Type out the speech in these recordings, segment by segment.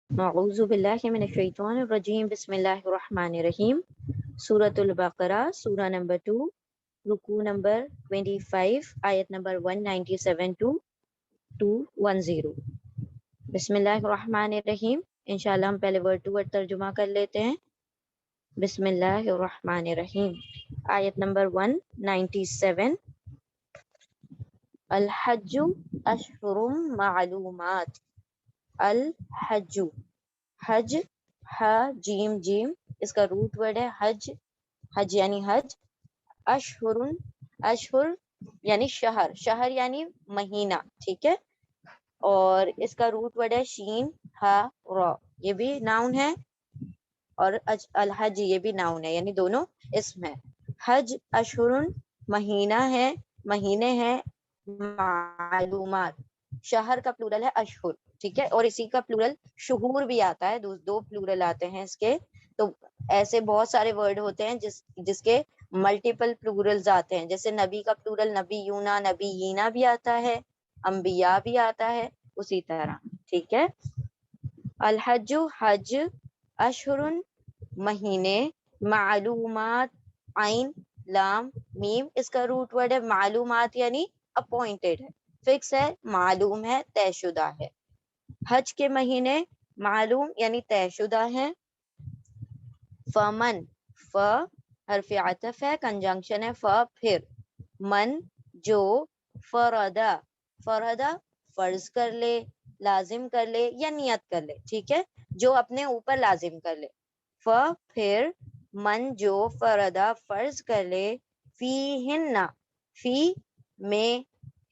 اعوذ باللہ من الشیطان الرجیم، بسم اللہ الرحمن الرحیم۔ سورۃ البقرہ، سورہ نمبر 2، رکوع نمبر 25، آیت نمبر 197 ٹو 210۔ بسم اللہ الرحمن الرحیم۔ انشاءاللہ ہم پہلے ورڈ ٹو ورڈ ترجمہ کر لیتے ہیں۔ بسم اللہ الرحمن الرحیم، آیت نمبر 197۔ الحج اشہر معلومات۔ الحج، حج، ح جیم جیم، اس کا روٹ ورڈ ہے حج، حج یعنی حج۔ اشہر، اشہر یعنی شہر، شہر یعنی مہینہ، ٹھیک ہے۔ اور اس کا روٹ ورڈ ہے شین ہا را، یہ بھی ناؤن ہے، اور الحج یہ بھی ناؤن ہے، یعنی دونوں اسم ہے۔ حج اشہر مہینہ ہے، مہینے ہیں، معلومات، شہر کا پلورل ہے اشہر، ٹھیک ہے، اور اسی کا پلورل شہور بھی آتا ہے، دو پلورل آتے ہیں اس کے۔ تو ایسے بہت سارے ورڈ ہوتے ہیں جس کے ملٹیپل پلورلز آتے ہیں، جیسے نبی کا پلورل نبیونا، نبیینا بھی آتا ہے، انبیاء بھی آتا ہے، اسی طرح، ٹھیک ہے۔ الحج حج، اشہر مہینے، معلومات، عین لام میم، اس کا روٹ ورڈ ہے معلومات یعنی اپوائنٹڈ ہے، فکس ہے، معلوم ہے، طے شدہ ہے۔ حج کے مہینے معلوم یعنی طے شدہ ہیں۔ فمن، ف حرف عطف ہے، کنجنکشن ہے، پھر، من جو، فردا، فردا فرض کر لے، لازم کر لے یا نیت کر لے، ٹھیک ہے، جو اپنے اوپر لازم کر لے۔ پھر، من جو فردا فرض کر لے، فی ہننا، فی میں،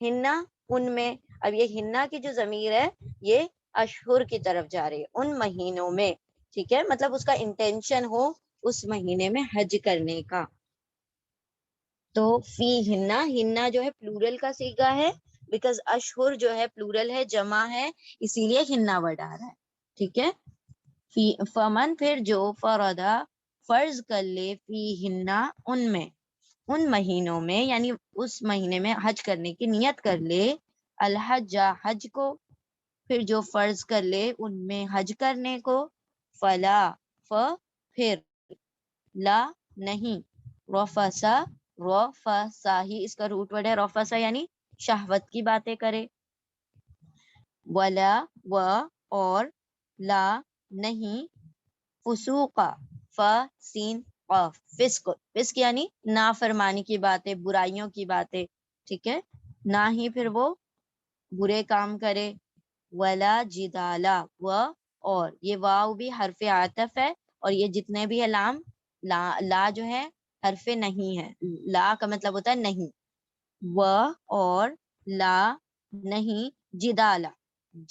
ہننا ان میں۔ اب یہ ہننا کی جو ضمیر ہے یہ اشہر کی طرف جا رہی ہے، ان مہینوں میں، ٹھیک ہے، مطلب اس کا انٹینشن ہو اس مہینے میں حج کرنے کا۔ تو فی ہننا، ہننا جو ہے پلورل کا صیغہ ہے، بیکاز اشہر جو ہے پلورل ہے، جمع ہے، اسی لیے ہننا ورڈ آ رہا ہے، ٹھیک ہے۔ فمن پھر جو، فردا فرض کر لے، فی ہننا ان میں، ان مہینوں میں، یعنی اس مہینے میں حج کرنے کی نیت کر لے، الحج حج کو، پھر جو فرض کر لے ان میں حج کرنے کو، فلا پھر، لا نہیں، رفسا، رفسا ہی اس کا روٹ ورڈ ہے، رفسا یعنی شہوت کی باتیں کرے، ولا اور لا نہیں، فسوقا، سین قاف، فسق، فسق یعنی نافرمانی کی باتیں، برائیوں کی باتیں، ٹھیک ہے، نہ ہی پھر وہ برے کام کرے۔ ولا جدالا، اور یہ واو بھی حرف عطف ہے، اور یہ جتنے بھی ہے لام، لا جو ہے حرف نہیں ہے، لا کا مطلب ہوتا ہے نہیں، اور لا نہیں، جدالا،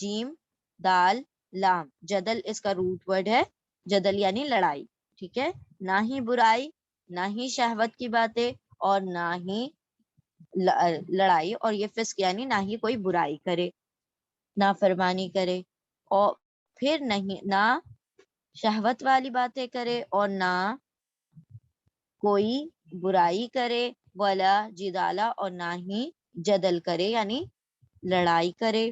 جیم دال لام، جدل اس کا روٹ ورڈ ہے، جدل یعنی لڑائی، ٹھیک ہے، نہ ہی برائی، نہ ہی شہوت کی باتیں، اور نہ ہی لڑائی، اور یہ فسق یعنی نہ ہی کوئی برائی کرے، نہ فرمانی کرے، اور پھر نہیں، نہ شہوت والی باتیں کرے اور نہ کوئی برائی کرے، ولا جدالا اور نہ ہی جدل کرے یعنی لڑائی کرے۔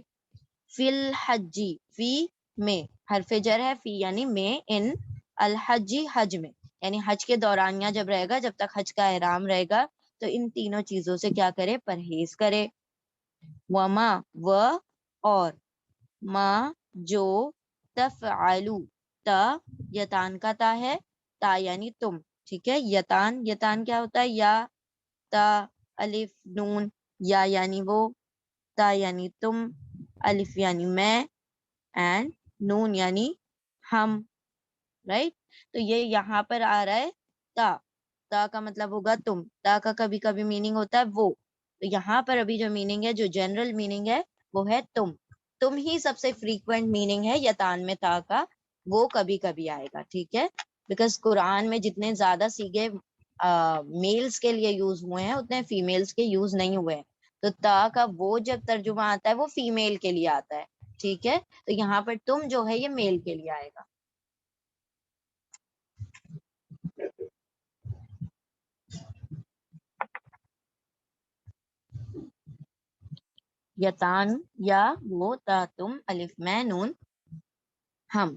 فی الحجی، فی میں حرف جر ہے، فی یعنی میں، ان الحجی حج میں، یعنی حج کے دورانیہ جب رہے گا، جب تک حج کا احرام رہے گا، تو ان تینوں چیزوں سے کیا کرے، پرہیز کرے۔ وما اور ما جو، تفعلو، تا یتان کا تا ہے، تا یعنی تم، ٹھیک ہے، یتان کیا ہوتا ہے، یا تا الف نون، یا یعنی وہ، تا یعنی تم، الف یعنی میں، اینڈ نون یعنی ہم، رائٹ۔ تو یہ یہاں پر آ رہا ہے تا کا مطلب ہوگا تم، تا کا کبھی کبھی میننگ ہوتا ہے وہ، تو یہاں پر ابھی جو میننگ ہے، جو جنرل میننگ ہے وہ ہے تم ہی سب سے فریکوینٹ میننگ ہے یتان میں تا کا، وہ کبھی کبھی آئے گا، ٹھیک ہے، بیکاز قرآن میں جتنے زیادہ سیگے میلز کے لیے یوز ہوئے ہیں اتنے فیمیلز کے یوز نہیں ہوئے ہیں، تو تا کا وہ جب ترجمہ آتا ہے وہ فیمیل کے لیے آتا ہے، ٹھیک ہے، تو یہاں پر تم جو ہے یہ میل کے لیے آئے گا۔ یتان یا وہ، تا تم، الف میں، نون ہم،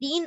3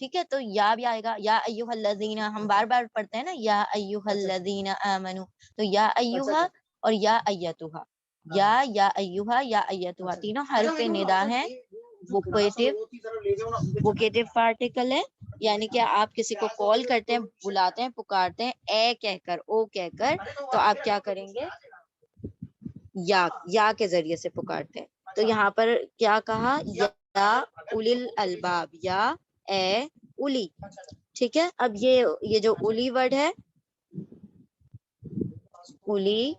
ٹھیک ہے، تو یا بھی آئے گا، یا ایھا الذین، ہم بار بار پڑھتے ہیں نا یا ایھا الذین آمنو، تو یا ایھا اور یا ایتھا، یا ایھا یا ایتھا تینوں حرف ندا ہیں، ووکیٹو پارٹیکل ہے، یعنی کہ آپ کسی کو کال کرتے ہیں، بلاتے ہیں، پکارتے ہیں اے کہہ کر، او کہہ کر، تو آپ کیا کریں گے، یا کے ذریعے سے پکارتے ہیں. تو یہاں پر کیا کہا، یا اولی الالباب، یا اے اولی. ٹھیک ہے، اب یہ جو اولی ورڈ ہے، اولی،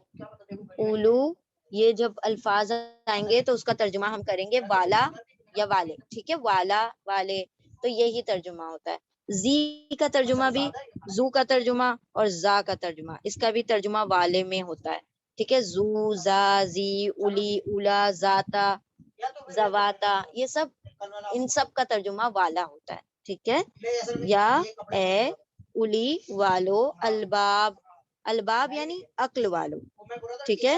اولو، یہ جب الفاظ آئیں گے تو اس کا ترجمہ ہم کریں گے والا یا والے. ٹھیک ہے، والا، والے، تو یہی ترجمہ ہوتا ہے. زی کا ترجمہ بھی، زو کا ترجمہ اور زا کا ترجمہ، اس کا بھی ترجمہ والے میں ہوتا ہے. ٹھیک ہے، زو، زا، زی، اولی، اولا، ذاتا، زواتا، یہ سب، ان سب کا ترجمہ والا ہوتا ہے. ٹھیک ہے، یا اے اولی والو، الباب، الباب یعنی عقل والو. ٹھیک ہے،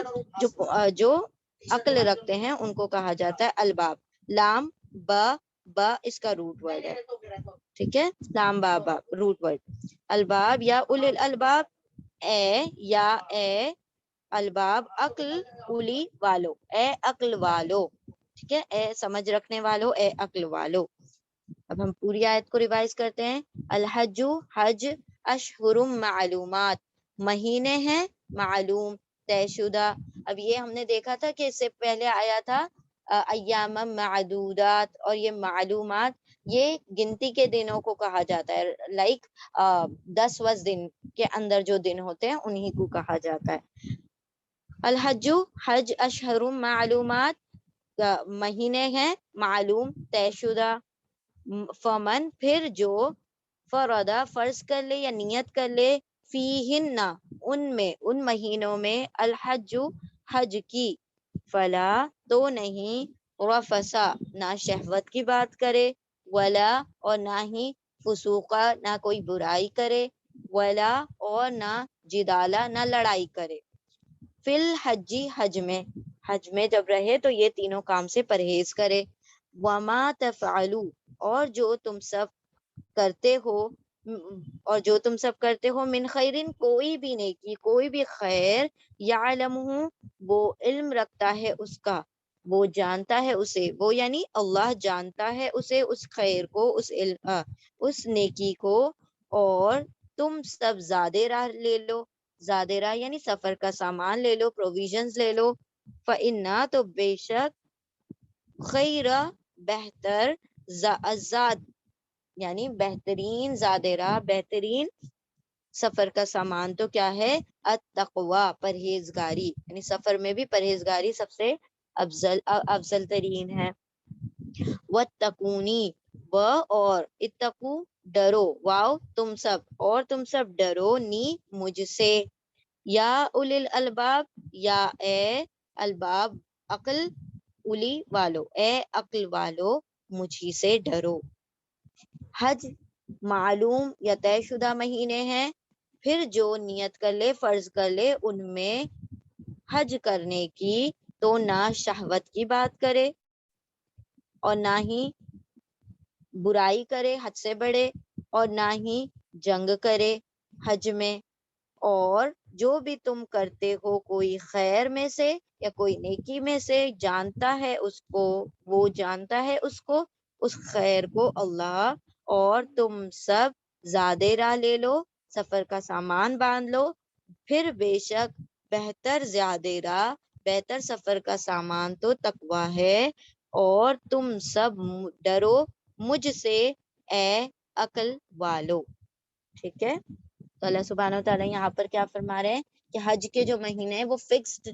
جو عقل رکھتے ہیں ان کو کہا جاتا ہے الباب. لام، با اس کا روٹ ورڈ ہے. ٹھیک ہے، لام با روٹ ورڈ. الباب یا اولی الالباب، یا اے الباب، عقل، اولی والو، اے عقل والو. ٹھیک ہے، اے سمجھ رکھنے والو، اے عقل والو. اب ہم پوری آیت کو ریوائز کرتے ہیں. الحج، حج، اشہر معلومات، مہینے ہیں معلوم، طے شدہ. اب یہ ہم نے دیکھا تھا کہ اس سے پہلے آیا تھا ایام معدودات، اور یہ معلومات یہ گنتی کے دنوں کو کہا جاتا ہے، لائک 10 دن کے اندر جو دن ہوتے ہیں انہی کو کہا جاتا ہے. الحج، حج، اشہر معلومات، مہینے ہیں معلوم، طے شدہ. فمن پھر جو، فردا فرض کر لے یا نیت کر لے، فیہن ان میں، ان مہینوں میں، الحج حج کی، فلا تو نہیں، رفسا نہ شہوت کی بات کرے، ولا اور نہ ہی فسوقا نہ کوئی برائی کرے، ولا اور نہ جدالا نہ لڑائی کرے. فی الحجی حج میں جب رہے تو یہ تینوں کام سے پرہیز کرے. وما تفعلوا اور جو تم سب کرتے ہو، من خیرن کوئی بھی نیکی، کوئی بھی خیر، یعلمہ وہ علم رکھتا ہے اس کا، وہ جانتا ہے اسے، وہ یعنی اللہ جانتا ہے اسے، اس خیر کو، اس نیکی کو. اور تم سب زیادہ راہ لے لو، زیادہ راہ یعنی سفر کا سامان لے لو، پروویژنز لے لو. فإنا تو بے شک، خیر بہتر، زاد یعنی بہترین، زیادہ راہ بہترین سفر کا سامان تو کیا ہے، التقوی پرہیزگاری، یعنی سفر میں بھی پرہیزگاری سب سے افضل ترین ہے. واتقونی و اور، اتقو ڈرو، واو تم سب، اور تم سب ڈرو، نی مجھ سے. یا اولی الالباب یا اے الباب عقل، اولی والو اے عقل والو، مجھی سے ڈرو. حج معلوم یا طے شدہ مہینے ہیں، پھر جو نیت کر لے، فرض کر لے ان میں حج کرنے کی، تو نہ شہوت کی بات کرے اور نہ ہی برائی کرے حد سے بڑھے، اور نہ ہی جنگ کرے حج میں. اور جو بھی تم کرتے ہو کوئی خیر میں سے یا کوئی نیکی میں سے، جانتا ہے اس کو، وہ جانتا ہے اس کو، اس خیر کو اللہ. اور تم سب زیادہ راہ لے لو، سفر کا سامان باندھ لو، پھر بے شک بہتر، زیادہ راہ بہتر سفر کا سامان تو تقویٰ ہے. اور تم سب ڈرو مجھ سے، اے عقل والو. ٹھیک ہے، تو اللہ سبحانہ و تعالیٰ یہاں پر کیا فرما رہے ہیں کہ حج کے جو مہینے ہیں وہ فکسڈ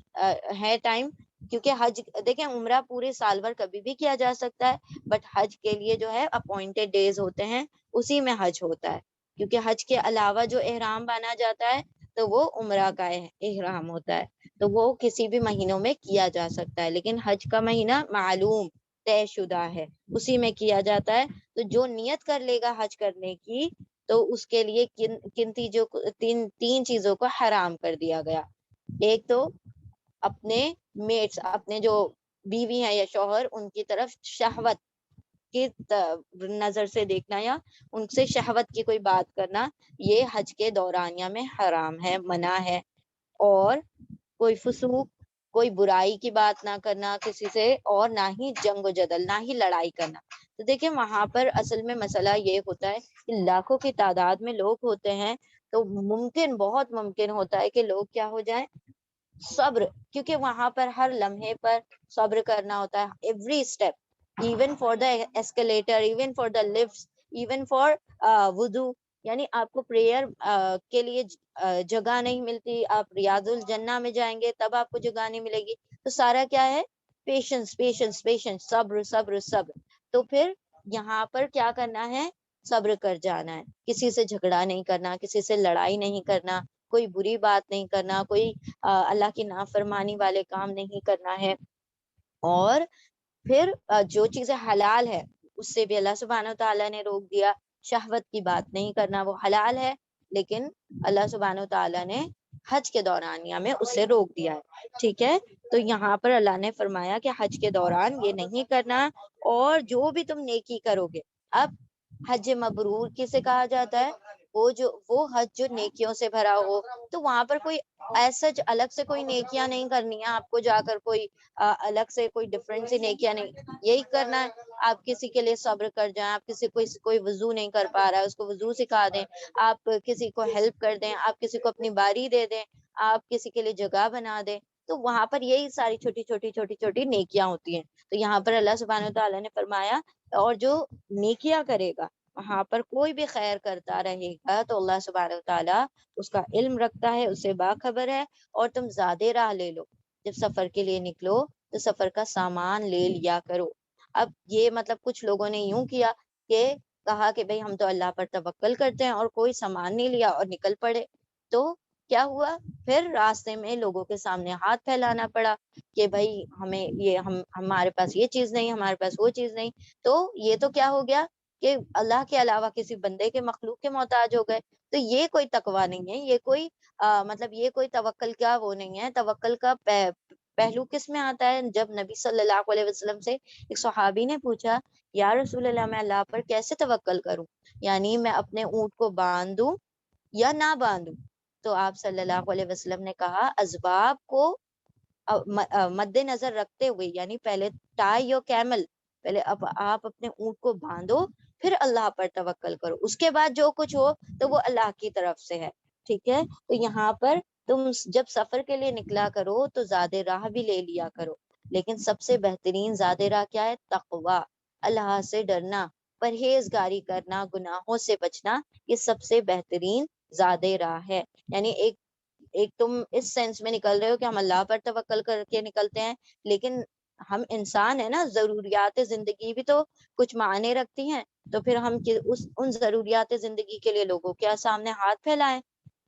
ہے ٹائم. کیونکہ حج دیکھیں، عمرہ پورے سال بھر کبھی بھی کیا جا سکتا ہے، بٹ حج کے لیے جو ہے اپوائنٹڈ ڈیز ہوتے ہیں، اسی میں حج ہوتا ہے. کیونکہ حج کے علاوہ جو احرام بانا جاتا ہے تو وہ عمرہ کا احرام ہوتا ہے، تو وہ کسی بھی مہینوں میں کیا جا سکتا ہے. لیکن حج کا مہینہ معلوم، طے شدہ ہے، اسی میں کیا جاتا ہے. تو جو نیت کر لے گا حج کرنے کی، تو اس کے لیے تین چیزوں کو حرام کر دیا گیا. ایک تو اپنے میٹس، اپنے جو بیوی ہیں یا شوہر، ان کی طرف شہوت کی نظر سے دیکھنا یا ان سے شہوت کی کوئی بات کرنا، یہ حج کے دورانیہ میں حرام ہے، منع ہے۔ اور کوئی فسوق، کوئی برائی کی بات نہ کرنا کسی سے، اور نہ ہی جنگ و جدل، نہ ہی لڑائی کرنا۔ تو دیکھیں وہاں پر اصل میں مسئلہ یہ ہوتا ہے کہ لاکھوں کی تعداد میں لوگ ہوتے ہیں، تو ممکن، بہت ممکن ہوتا ہے کہ لوگ کیا ہو جائیں، صبر، کیونکہ وہاں پر ہر لمحے پر صبر کرنا ہوتا ہے، every step, even for the escalator, even for the lift, even for وضو، یعنی آپ کو پریئر کے لیے جگہ نہیں ملتی، آپ ریاض الجنہ میں جائیں گے تب آپ کو جگہ نہیں ملے گی، تو سارا کیا ہے، پیشنس پیشنس پیشنس، صبر صبر صبر۔ تو پھر یہاں پر کیا کرنا ہے، صبر کر جانا ہے، کسی سے جھگڑا نہیں کرنا، کسی سے لڑائی نہیں کرنا، کوئی بری بات نہیں کرنا، کوئی اللہ کی نافرمانی والے کام نہیں کرنا ہے۔ اور پھر جو چیزیں حلال ہے اس سے بھی اللہ سبحانہ وتعالیٰ نے روک دیا، شہوت کی بات نہیں کرنا، وہ حلال ہے لیکن اللہ سبحانہ وتعالیٰ نے حج کے دورانیہ میں اس سے روک دیا ہے، ٹھیک ہے۔ تو یہاں پر اللہ نے فرمایا کہ حج کے دوران یہ نہیں کرنا، اور جو بھی تم نیکی کرو گے، اب حج مبرور کسے کہا جاتا ہے، وہ حج جو نیکیوں سے بھرا ہو، تو وہاں پر کوئی ایسا الگ سے کوئی نیکیاں نہیں کرنی ہے آپ کو، جا کر کوئی الگ سے کوئی ڈفرینٹ سی نیکیاں نہیں، یہی کرنا ہے۔ آپ کسی کے لیے صبر کر جائیں، آپ کسی کوئی وضو نہیں کر پا رہا ہے اس کو وضو سکھا دیں، آپ کسی کو ہیلپ کر دیں، آپ کسی کو اپنی باری دے دیں، آپ کسی کے لیے جگہ بنا دیں، تو وہاں پر یہی ساری چھوٹی چھوٹی چھوٹی چھوٹی نیکیاں ہوتی ہیں۔ تو یہاں پر اللہ سبحانہ تعالیٰ نے فرمایا، اور جو نیکیاں کرے گا، وہاں پر کوئی بھی خیر کرتا رہے گا تو اللہ سبحانہ تعالیٰ اس کا علم رکھتا ہے، اس سے باخبر ہے۔ اور تم زیادہ راہ لے لو، جب سفر کے لیے نکلو تو سفر کا سامان لے لیا کرو۔ اب یہ مطلب کچھ لوگوں نے یوں کیا کہ کہا کہ بھئی ہم تو اللہ پر توکل کرتے ہیں، اور کوئی سامان نہیں لیا اور نکل پڑے، تو کیا ہوا، پھر راستے میں لوگوں کے سامنے ہاتھ پھیلانا پڑا کہ بھئی ہمیں یہ ہمارے پاس یہ چیز نہیں، ہمارے پاس وہ چیز نہیں، تو یہ تو کیا ہو گیا کہ اللہ کے علاوہ کسی بندے کے، مخلوق کے محتاج ہو گئے۔ تو یہ کوئی تقویٰ نہیں ہے، یہ کوئی مطلب یہ کوئی توکل کا وہ نہیں ہے۔ توکل کا پہلو کس میں آتا ہے، جب نبی صلی اللہ علیہ وسلم سے ایک صحابی نے پوچھا، یا رسول اللہ میں اللہ پر کیسے توکل کروں، یعنی میں اپنے اونٹ کو باندھوں یا نہ باندھوں، تو آپ صلی اللہ علیہ وسلم نے کہا اسباب کو مد نظر رکھتے ہوئے، یعنی پہلے ٹائی یور کیمل، پہلے اب آپ اپنے اونٹ کو باندھو، پھر اللہ پر توکل کرو، اس کے بعد جو کچھ ہو تو وہ اللہ کی طرف سے ہے، ٹھیک ہے۔ تو یہاں پر تم جب سفر کے لیے نکلا کرو تو زیادہ راہ بھی لے لیا کرو، لیکن سب سے بہترین زیادہ راہ کیا ہے، تقویٰ، اللہ سے ڈرنا، پرہیزگاری کرنا، گناہوں سے بچنا، یہ سب سے بہترین زیادہ راہ ہے۔ یعنی ایک تم اس سینس میں نکل رہے ہو کہ ہم اللہ پر توکل کر کے نکلتے ہیں، لیکن ہم انسان ہیں نا، ضروریات زندگی بھی تو کچھ معنی رکھتی ہیں، تو پھر ہم ان ضروریات زندگی کے لیے لوگوں کے سامنے ہاتھ پھیلائیں۔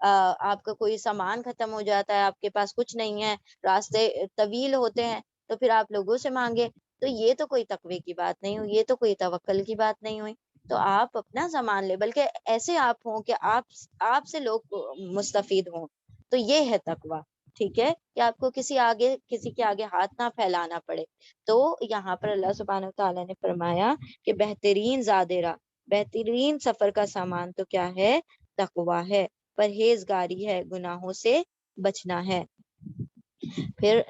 آپ کا کوئی سامان ختم ہو جاتا ہے، آپ کے پاس کچھ نہیں ہے، راستے طویل ہوتے ہیں، تو پھر آپ لوگوں سے مانگے، تو یہ تو کوئی تقوی کی بات نہیں ہوئی، یہ تو کوئی توکل کی بات نہیں ہوئی۔ تو آپ اپنا سامان لے، بلکہ ایسے آپ ہوں کہ آپ سے لوگ مستفید ہوں، تو یہ ہے تقوی، ٹھیک ہے، کہ آپ کو کسی کے آگے ہاتھ نہ پھیلانا پڑے۔ تو یہاں پر اللہ سبحانہ تعالیٰ نے فرمایا کہ بہترین زادہ راہ، بہترین سفر کا سامان تو کیا ہے، تقوی ہے، پرہیزگاری ہے، گناہوں سے بچنا ہے۔ پھر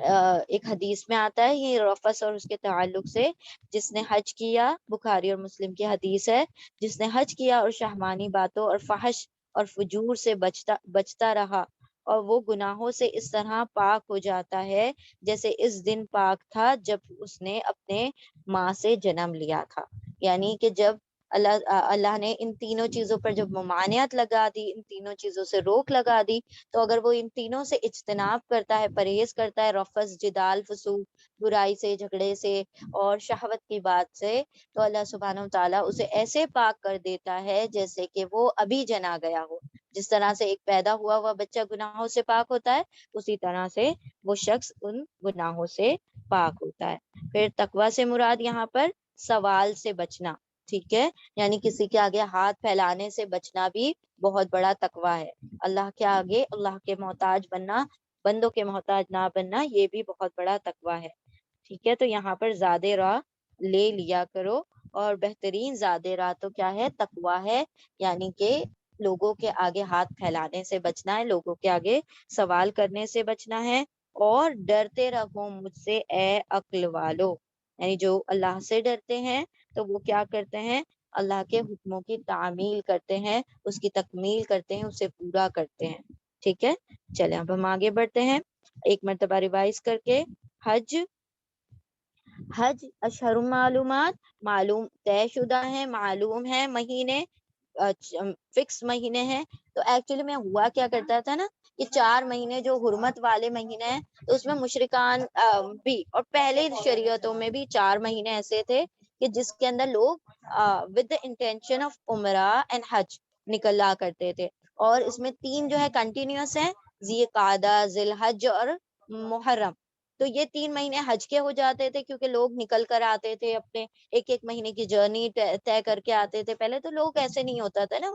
ایک حدیث میں آتا ہے یہ رفث اور اس کے تعلق سے، جس نے حج کیا، بخاری اور مسلم کی حدیث ہے، جس نے حج کیا اور شہوانی باتوں اور فحش اور فجور سے بچتا رہا، اور وہ گناہوں سے اس طرح پاک ہو جاتا ہے جیسے اس دن پاک تھا جب اس نے اپنے ماں سے جنم لیا تھا۔ یعنی کہ جب اللہ نے ان تینوں چیزوں پر جب ممانعت لگا دی، ان تینوں چیزوں سے روک لگا دی، تو اگر وہ ان تینوں سے اجتناب کرتا ہے، پرہیز کرتا ہے، رفث، جدال، فسوق، برائی سے، جھگڑے سے اور شہوت کی بات سے، تو اللہ سبحانہ وتعالیٰ اسے ایسے پاک کر دیتا ہے جیسے کہ وہ ابھی جنا گیا ہو۔ جس طرح سے ایک پیدا ہوا بچہ گناہوں سے پاک ہوتا ہے، اسی طرح سے وہ شخص ان گناہوں سے پاک ہوتا ہے۔ پھر تقویٰ سے مراد یہاں پر سوال سے بچنا، ٹھیک ہے، یعنی کسی کے آگے ہاتھ پھیلانے سے بچنا بھی بہت بڑا تقویٰ ہے۔ اللہ کے آگے اللہ کے محتاج بننا، بندوں کے محتاج نہ بننا، یہ بھی بہت بڑا تقویٰ ہے، ٹھیک ہے۔ تو یہاں پر زیادہ راہ لے لیا کرو، اور بہترین زیادہ راہ تو کیا ہے؟ تقوی ہے، یعنی کہ لوگوں کے آگے ہاتھ پھیلانے سے بچنا ہے، لوگوں کے آگے سوال کرنے سے بچنا ہے، اور ڈرتے رہو مجھ سے اے عقل والو، یعنی جو اللہ سے ڈرتے ہیں تو وہ کیا کرتے ہیں؟ اللہ کے حکموں کی تعمیل کرتے ہیں، اس کی تکمیل کرتے ہیں، اسے پورا کرتے ہیں. ٹھیک ہے، چلیں اب ہم آگے بڑھتے ہیں ایک مرتبہ ریوائز کر کے. حج، حج اشہر معلومات، معلوم طے شدہ ہے، معلوم ہے مہینے، فکس مہینے ہیں. تو ایکچولی میں ہوا کیا کرتا تھا نا کہ 4 مہینے جو حرمت والے مہینے ہیں تو اس میں مشرکان بھی، اور پہلے شریعتوں میں بھی 4 مہینے ایسے تھے کہ جس کے اندر لوگ ود دا انٹینشن آف عمرہ اینڈ حج نکلا کرتے تھے. اور اس میں 3 جو ہے کنٹینیوس ہیں، ذی قعدہ، ذی الحج اور محرم. تو یہ 3 مہینے حج کے ہو جاتے تھے کیونکہ لوگ نکل کر آتے تھے، اپنے ایک ایک مہینے کی جرنی طے کر کے آتے تھے. پہلے تو لوگ ایسے نہیں ہوتا تھا نا،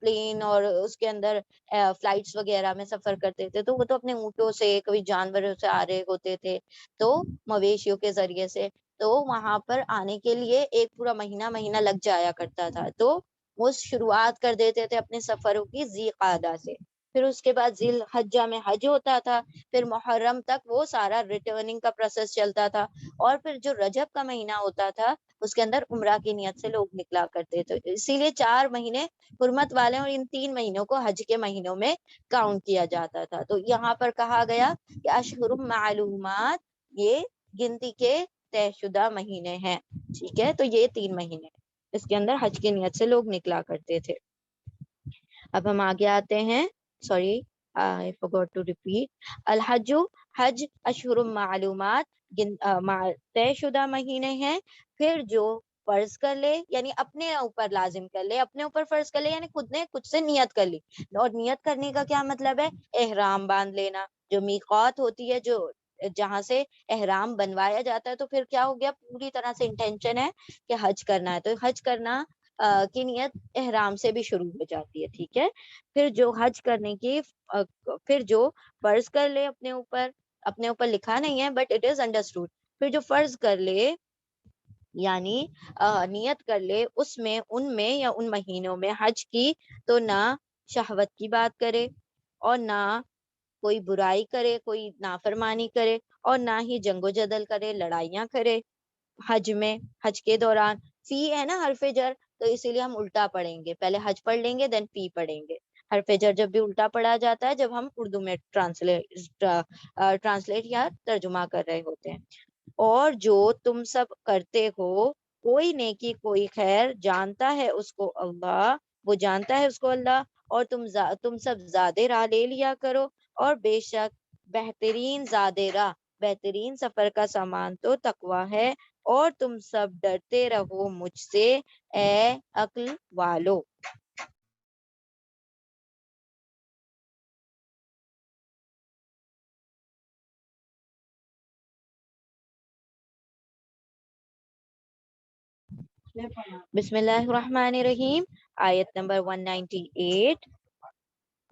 پلین اور اس کے اندر فلائٹس وغیرہ میں سفر کرتے تھے، تو وہ تو اپنے اونٹوں سے، کبھی جانوروں سے آ رہے ہوتے تھے، تو مویشیوں کے ذریعے سے. تو وہاں پر آنے کے لیے ایک پورا مہینہ مہینہ لگ جایا کرتا تھا. تو وہ شروعات کر دیتے تھے اپنے سفروں کی ذی قعدہ سے، پھر اس کے بعد ذی الحجہ میں حج ہوتا تھا، پھر محرم تک وہ سارا ریٹرننگ کا پروسیس چلتا تھا، اور پھر جو رجب کا مہینہ ہوتا تھا اس کے اندر عمرہ کی نیت سے لوگ نکلا کرتے تھے. اسی لیے 4 مہینے حرمت والے اور ان 3 مہینوں کو حج کے مہینوں میں کاؤنٹ کیا جاتا تھا. تو یہاں پر کہا گیا کہ اشہر معلومات، یہ گنتی کے طے شدہ مہینے ہیں. ٹھیک ہے، تو یہ 3 مہینے اس کے اندر حج کی نیت سے لوگ نکلا کرتے تھے. اب ہم آگے آتے ہیں. Sorry I forgot to repeat. الحج، حج اشہر معلومات، طے شدہ مہینے ہیں. پھر جو فرض کر لے، یعنی اپنے اوپر لازم کر لے، اپنے اوپر فرض کر لے، یعنی خود نے کچھ سے نیت کر لی. اور نیت کرنے کا کیا مطلب ہے؟ احرام باندھ لینا. جو میقات ہوتی ہے، جو جہاں سے احرام بنوایا جاتا ہے، تو پھر کیا ہو گیا؟ پوری طرح سے انٹینشن ہے کہ حج کرنا ہے، تو حج کرنا کی نیت احرام سے بھی شروع ہو جاتی ہے. ٹھیک ہے، پھر جو حج کرنے کی پھر جو فرض کر لے اپنے اوپر لکھا نہیں ہے بٹ اٹ از انڈرسٹوڈ. پھر جو فرض کر لے یعنی نیت کر لے اس میں، ان میں یا ان مہینوں میں حج کی، تو نہ شہوت کی بات کرے، اور نہ کوئی برائی کرے، کوئی نافرمانی کرے، اور نہ ہی جنگ و جدل کرے، لڑائیاں کرے حج میں، حج کے دوران. فی ہے نا حرف جر، تو اسی لیے ہم الٹا پڑھیں گے، پہلے حج پڑھ لیں گے دین فی پڑھیں گے. حرف جر جب بھی الٹا پڑھا جاتا ہے جب ہم اردو میں ٹرانسلیٹ یا ترجمہ کر رہے ہوتے ہیں. اور جو تم سب کرتے ہو، کوئی نیکی کوئی خیر، جانتا ہے اس کو اللہ، وہ جانتا ہے اس کو اللہ. اور تم سب زیادہ راہ لے لیا کرو، اور بے شک بہترین زیادہ راہ، بہترین سفر کا سامان تو تقوی ہے. اور تم سب ڈرتے رہو مجھ سے اے عقل والو. بسم اللہ الرحمن الرحیم. آیت نمبر 198.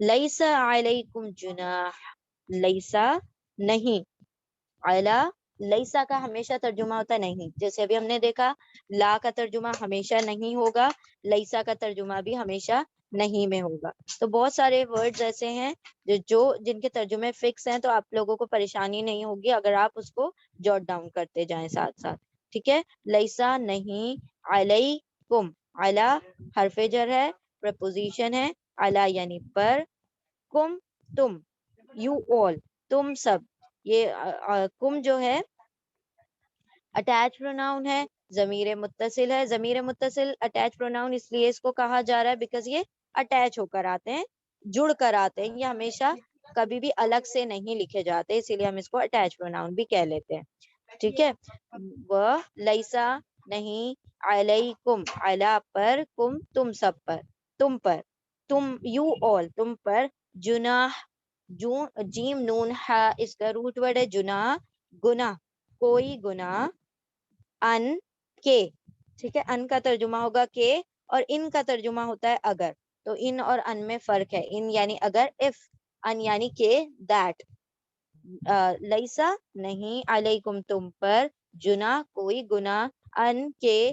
لیسا علیکم جناح، لیسا نہیں، علا، لیسا کا ہمیشہ ترجمہ ہوتا ہے نہیں. جیسے ابھی ہم نے دیکھا لا کا ترجمہ ہمیشہ نہیں ہوگا، لیسا کا ترجمہ بھی ہمیشہ نہیں میں ہوگا. تو بہت سارے ورڈز ایسے ہیں جو جن کے ترجمے فکس ہیں، تو آپ لوگوں کو پریشانی نہیں ہوگی اگر آپ اس کو جوٹ ڈاؤن کرتے جائیں ساتھ ساتھ. ٹھیک ہے، لیسا نہیں، علیکم، علا حرف جر ہے، پریپوزیشن ہے، علا یعنی پر، کم تم، یو آل تم سب. یہ کم جو ہے اٹیچ پروناؤن ہے، ضمیر متصل ہے. ضمیر متصل اٹیچ پروناؤن اس لیے اس کو کہا جا رہا ہے بیکاز یہ اٹیچ ہو کر آتے ہیں، جڑ کر آتے ہیں. یہ ہمیشہ کبھی بھی الگ سے نہیں لکھے جاتے، اسی لیے ہم اس کو اٹیچ پروناؤن بھی کہہ لیتے ہیں. ٹھیک ہے، وہ لیسا نہیں، علیکم علا پر، کم تم سب پر، تم پر، تم یو آل تم پر، جناح جیم نون ہا اس کا روٹ ورڈ ہے جناح، گناہ، کوئی گناہ، ان کے. ٹھیک ہے، ان کا ترجمہ ہوگا کہ، اور ان کا ترجمہ ہوتا ہے اگر. تو ان اور ان میں فرق ہے. ان یعنی اگر، اف، ان یعنی کہ دیٹ. لیسا نہیں، علیکم تم پر، جناح کوئی گناہ، ان کے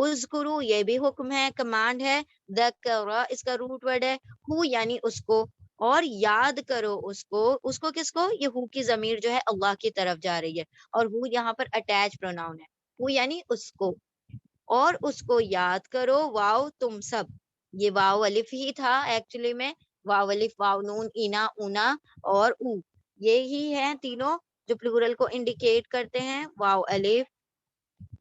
اذکرو یہ بھی حکم ہے، کمانڈ ہے. ذکر اس کا روٹ ورڈ ہے. ہو یعنی اس کو، اور یاد کرو اس کو کس کو؟ یہ ہو کی ضمیر جو ہے اللہ کی طرف جا رہی ہے، اور ہو یہاں پر اٹیچ پروناؤن ہے. ہو یعنی اس کو، اور اس کو یاد کرو. واو تم سب، یہ واو الف ہی تھا ایکچولی میں. واو الف، واو نون، اینا، اونا اور او، یہی ہیں تینوں جو پلورل کو انڈیکیٹ کرتے ہیں. واو الف،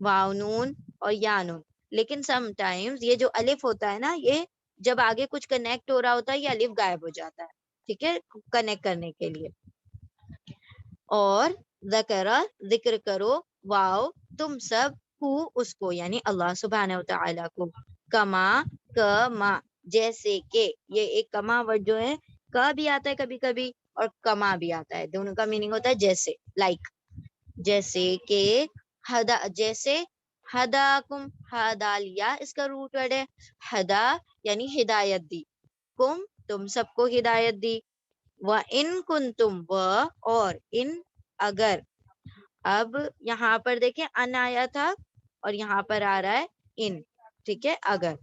واو نون اور یا نون. لیکن سم ٹائمز یہ جو الف ہوتا ہے نا، یہ جب آگے کچھ کنیکٹ ہو رہا ہوتا ہے یہ الف غائب ہو جاتا ہے، ٹھیک ہے، کنیکٹ کرنے کے لیے. اور ذکرہ ذکر کرو، واو تم سب، ہو اس کو یعنی اللہ سبحانہ و تعالیٰ کو. کما کما جیسے کہ، یہ ایک کما ورڈ جو ہے کا بھی آتا ہے کبھی کبھی اور کما بھی آتا ہے، دونوں کا میننگ ہوتا ہے جیسے، لائک. جیسے کہ ہدا، جیسے ہداکم، ہدالیا اس کا روٹ ورڈ ہے. ہدا یعنی ہدایت دی، کم تم سب کو ہدایت دی. وَإِن كُنتُمْ اور ان اگر. اب یہاں پر دیکھیں ان آیا تھا اور یہاں پر آ رہا ہے ان، ٹھیک ہے، اگر.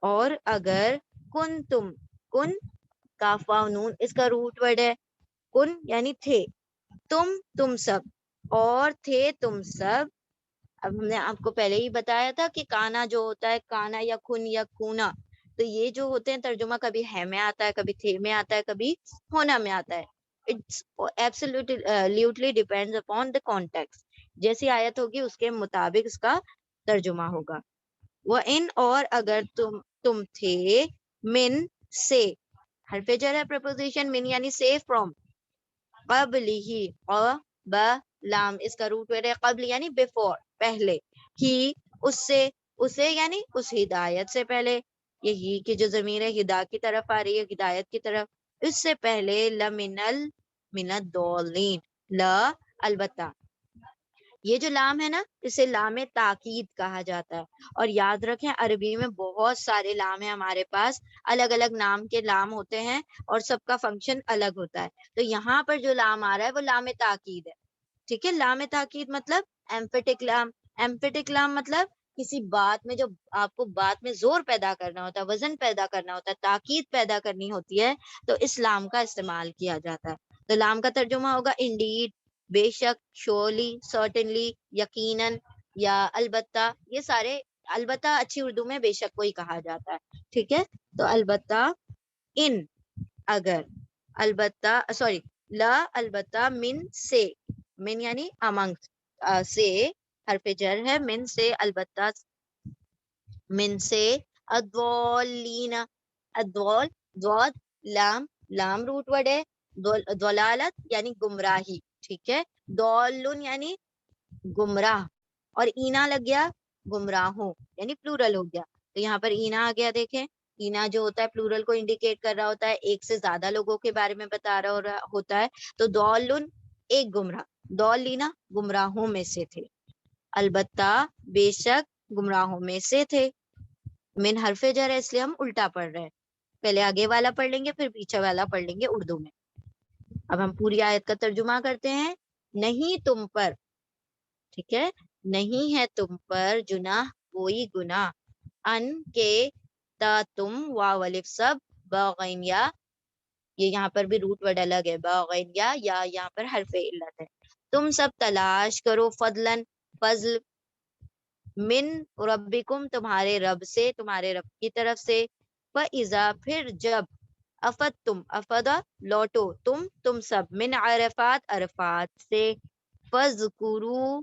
اور اگر کن کاف واو نون اس کا روٹ ورڈ ہے. کن یعنی تھے، تم سب، اور تھے تم سب. اب ہم نے آپ کو پہلے ہی بتایا تھا کہ کانا جو ہوتا ہے، کانا یا کن یا کونا، تو یہ جو ہوتے ہیں ترجمہ کبھی ہے میں آتا ہے، کبھی تھے میں آتا ہے، کبھی ہونا میں آتا ہے. It's absolutely depends upon the context. جیسی آیت ہوگی اس کے مطابق اس کا ترجمہ ہوگا. وہ ان اور اگر تم تھے، من سے حرف جر ہے پریپوزیشن من یعنی سے فرام. قبل ہی، ب لام اس کا روٹ ورڈ ہے. قبل یعنی بیفور، پہلے. ہی اس سے، اسے یعنی اس ہدایت سے پہلے. یہی کی جو ضمیر ہے ہدا کی طرف آ رہی ہے، ہدایت کی طرف. اس سے پہلے من الضالین، لا البتہ. یہ جو لام ہے نا اسے لام تاکید کہا جاتا ہے. اور یاد رکھیں عربی میں بہت سارے لام ہیں ہمارے پاس، الگ الگ نام کے لام ہوتے ہیں اور سب کا فنکشن الگ ہوتا ہے. تو یہاں پر جو لام آ رہا ہے وہ لام تاکید ہے، ٹھیک ہے. لام تاکید مطلب ایمفیٹک لام. ایمفیٹک لام مطلب کسی بات میں جو آپ کو بات میں زور پیدا کرنا ہوتا ہے، وزن پیدا کرنا ہوتا ہے، تاکید پیدا کرنی ہوتی ہے، تو اس لام کا استعمال کیا جاتا ہے. تو لام کا ترجمہ ہوگا انڈیڈ، بے شک، شورلی، سرٹنلی، یقیناً، یا البتہ. یہ سارے البتہ اچھی اردو میں بے شک کو ہی کہا جاتا ہے، ٹھیک ہے. تو البتہ، ان اگر، البتہ سوری لا البتہ، من سے، من یعنی امنگ، سے حرف جر ہے، من سے البتہ، من سے. الضالین، الضال ضاد لام، لام روٹ ورڈ ہے. ضلالت یعنی گمراہی، ٹھیک ہے. ضالون یعنی گمراہ، اور اینا لگ گیا گمراہوں یعنی پلورل ہو گیا. تو یہاں پر اینا آ گیا، دیکھیں اینا جو ہوتا ہے پلورل کو انڈیکیٹ کر رہا ہوتا ہے، ایک سے زیادہ لوگوں کے بارے میں بتا رہا ہوتا ہے. تو ضالون ایک گمراہ، ضالینا گمراہوں میں سے تھے. البتہ بے شک گمراہوں میں سے تھے. من حرف جر ہے اس لیے ہم الٹا پڑھ رہے ہیں، پہلے آگے والا پڑھ لیں گے پھر پیچھے والا پڑھ لیں گے اردو میں. اب ہم پوری آیت کا ترجمہ کرتے ہیں. نہیں تم پر، ٹھیک ہے، نہیں ہے تم پر جناح کوئی گناہ، ان کے تا تم واو الف سب، باغین یا، یہ یہاں پر بھی روٹ ورڈ الگ ہے، باغین یا یہاں پر حرف علت ہے. تم سب تلاش کرو، فضلن فضل، من ربکم تمہارے رب سے، تمہارے رب کی طرف سے. فَإِذَا پھر جب، افدتم افدا لوٹو، تم سب، من عرفات عرفات سے. فَذْكُرُوا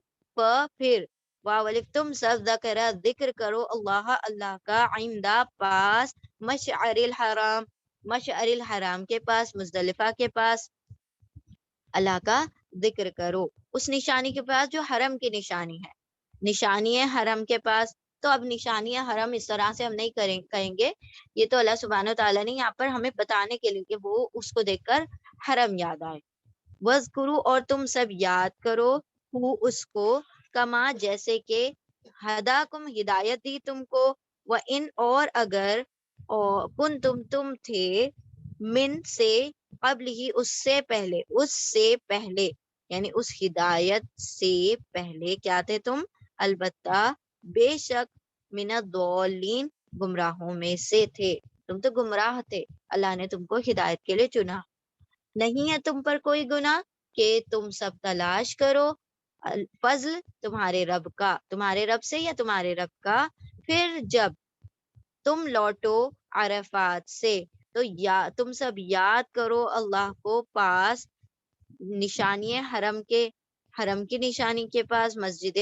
پھر واو الف تم سب، ذکر ذکر کرو، اللہ اللہ کا، عندہ پاس، مشعر الحرام، مشعر الحرام کے پاس، مزدلفہ کے پاس. اللہ کا ذکر کرو اس نشانی کے پاس جو حرم کی نشانی ہے، نشانی ہے حرم کے پاس. تو اب نشانی حرم اس طرح سے ہم نہیں کہیں گے، یہ تو اللہ سبحانہ و تعالیٰ نے یہاں پر ہمیں بتانے کے لیے کہ وہ اس کو دیکھ کر حرم یاد آئے. وَذْكُرُوا اور تم سب یاد کرو، ہو اس کو، کما جیسے کہ، ہداکم ہدایت دی تم کو، وَإِن اور اگر، تم تھے، من سے قبل ہی اس سے پہلے یعنی اس ہدایت سے پہلے کیا تھے تم؟ البتہ بے شک من الضالین گمراہوں میں سے تھے، تم تو گمراہ تھے، اللہ نے تم کو ہدایت کے لیے چنا۔ نہیں ہے تم پر کوئی گناہ کہ تم سب تلاش کرو فضل تمہارے رب کا، تمہارے رب سے یا تمہارے رب کا، پھر جب تم لوٹو عرفات سے تو تم سب یاد کرو اللہ کو پاس نشانی حرم کی نشانی کے پاس، مسجد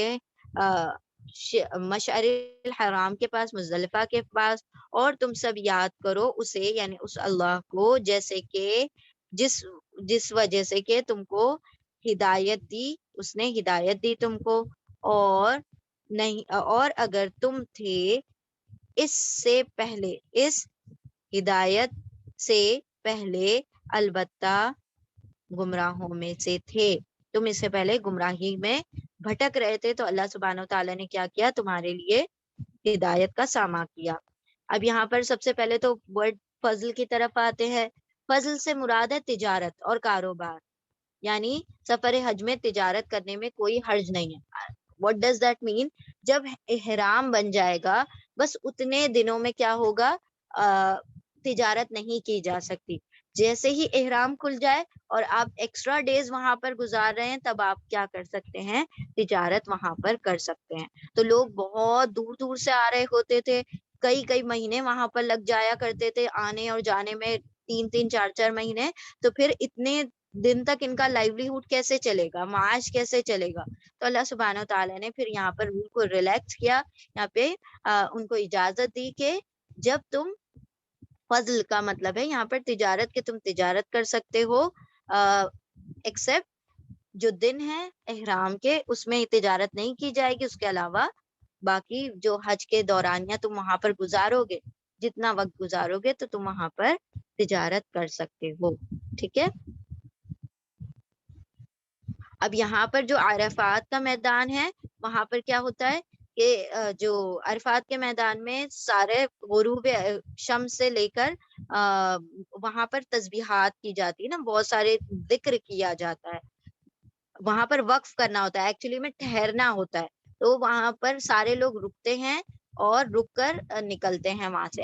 مشعر الحرام کے پاس، مزدلفہ کے پاس، اور تم سب یاد کرو اسے یعنی اس اللہ کو جیسے کہ جس وجہ سے کہ تم کو ہدایت دی، اس نے ہدایت دی تم کو، اور نہیں اور اگر تم تھے اس سے پہلے، اس ہدایت سے پہلے البتہ گمراہوں میں سے تھے، تم اس سے پہلے گمراہی میں بھٹک رہے تھے، تو اللہ سبحانہ و تعالیٰ نے کیا کیا، تمہارے لیے ہدایت کا ساماں کیا۔ اب یہاں پر سب سے پہلے تو ورڈ فضل کی طرف آتے ہیں۔ فضل سے مراد ہے تجارت اور کاروبار، یعنی سفر حج میں تجارت کرنے میں کوئی حرج نہیں ہے۔ واٹ ڈز دیٹ مین؟ جب احرام بن جائے گا بس اتنے دنوں میں کیا ہوگا، تجارت نہیں کی جا سکتی۔ جیسے ہی احرام کھل جائے اور آپ ایکسٹرا ڈیز وہاں پر گزار رہے ہیں، تب آپ کیا کر سکتے ہیں، تجارت وہاں پر کر سکتے ہیں۔ تو لوگ بہت دور دور سے آ رہے ہوتے تھے، کئی مہینے وہاں پر لگ جایا کرتے تھے، آنے اور جانے میں 3 4 مہینے۔ تو پھر اتنے دن تک ان کا لائیولیہوڈ کیسے چلے گا، معاش کیسے چلے گا؟ تو اللہ سبحانہ و تعالیٰ نے پھر یہاں پر رول کو ریلیکس کیا، یہاں پہ ان کو اجازت دی کہ جب تم فضل کا مطلب ہے یہاں پر تجارت، کہ تم تجارت کر سکتے ہو، ایکسپٹ جو دن ہے احرام کے اس میں تجارت نہیں کی جائے گی، اس کے علاوہ باقی جو حج کے دورانیہ تم وہاں پر گزارو گے، جتنا وقت گزارو گے تو تم وہاں پر تجارت کر سکتے ہو، ٹھیک ہے۔ اب یہاں پر جو عرفات کا میدان ہے وہاں پر کیا ہوتا ہے کہ جو عرفات کے میدان میں سارے غروب شمس سے لے کر وہاں پر تسبیحات کی جاتی ہے نا، بہت سارے ذکر کیا جاتا ہے، وہاں پر وقف کرنا ہوتا ہے، ایکچولی میں ٹھہرنا ہوتا ہے، تو وہاں پر سارے لوگ رکتے ہیں اور رک کر نکلتے ہیں وہاں سے۔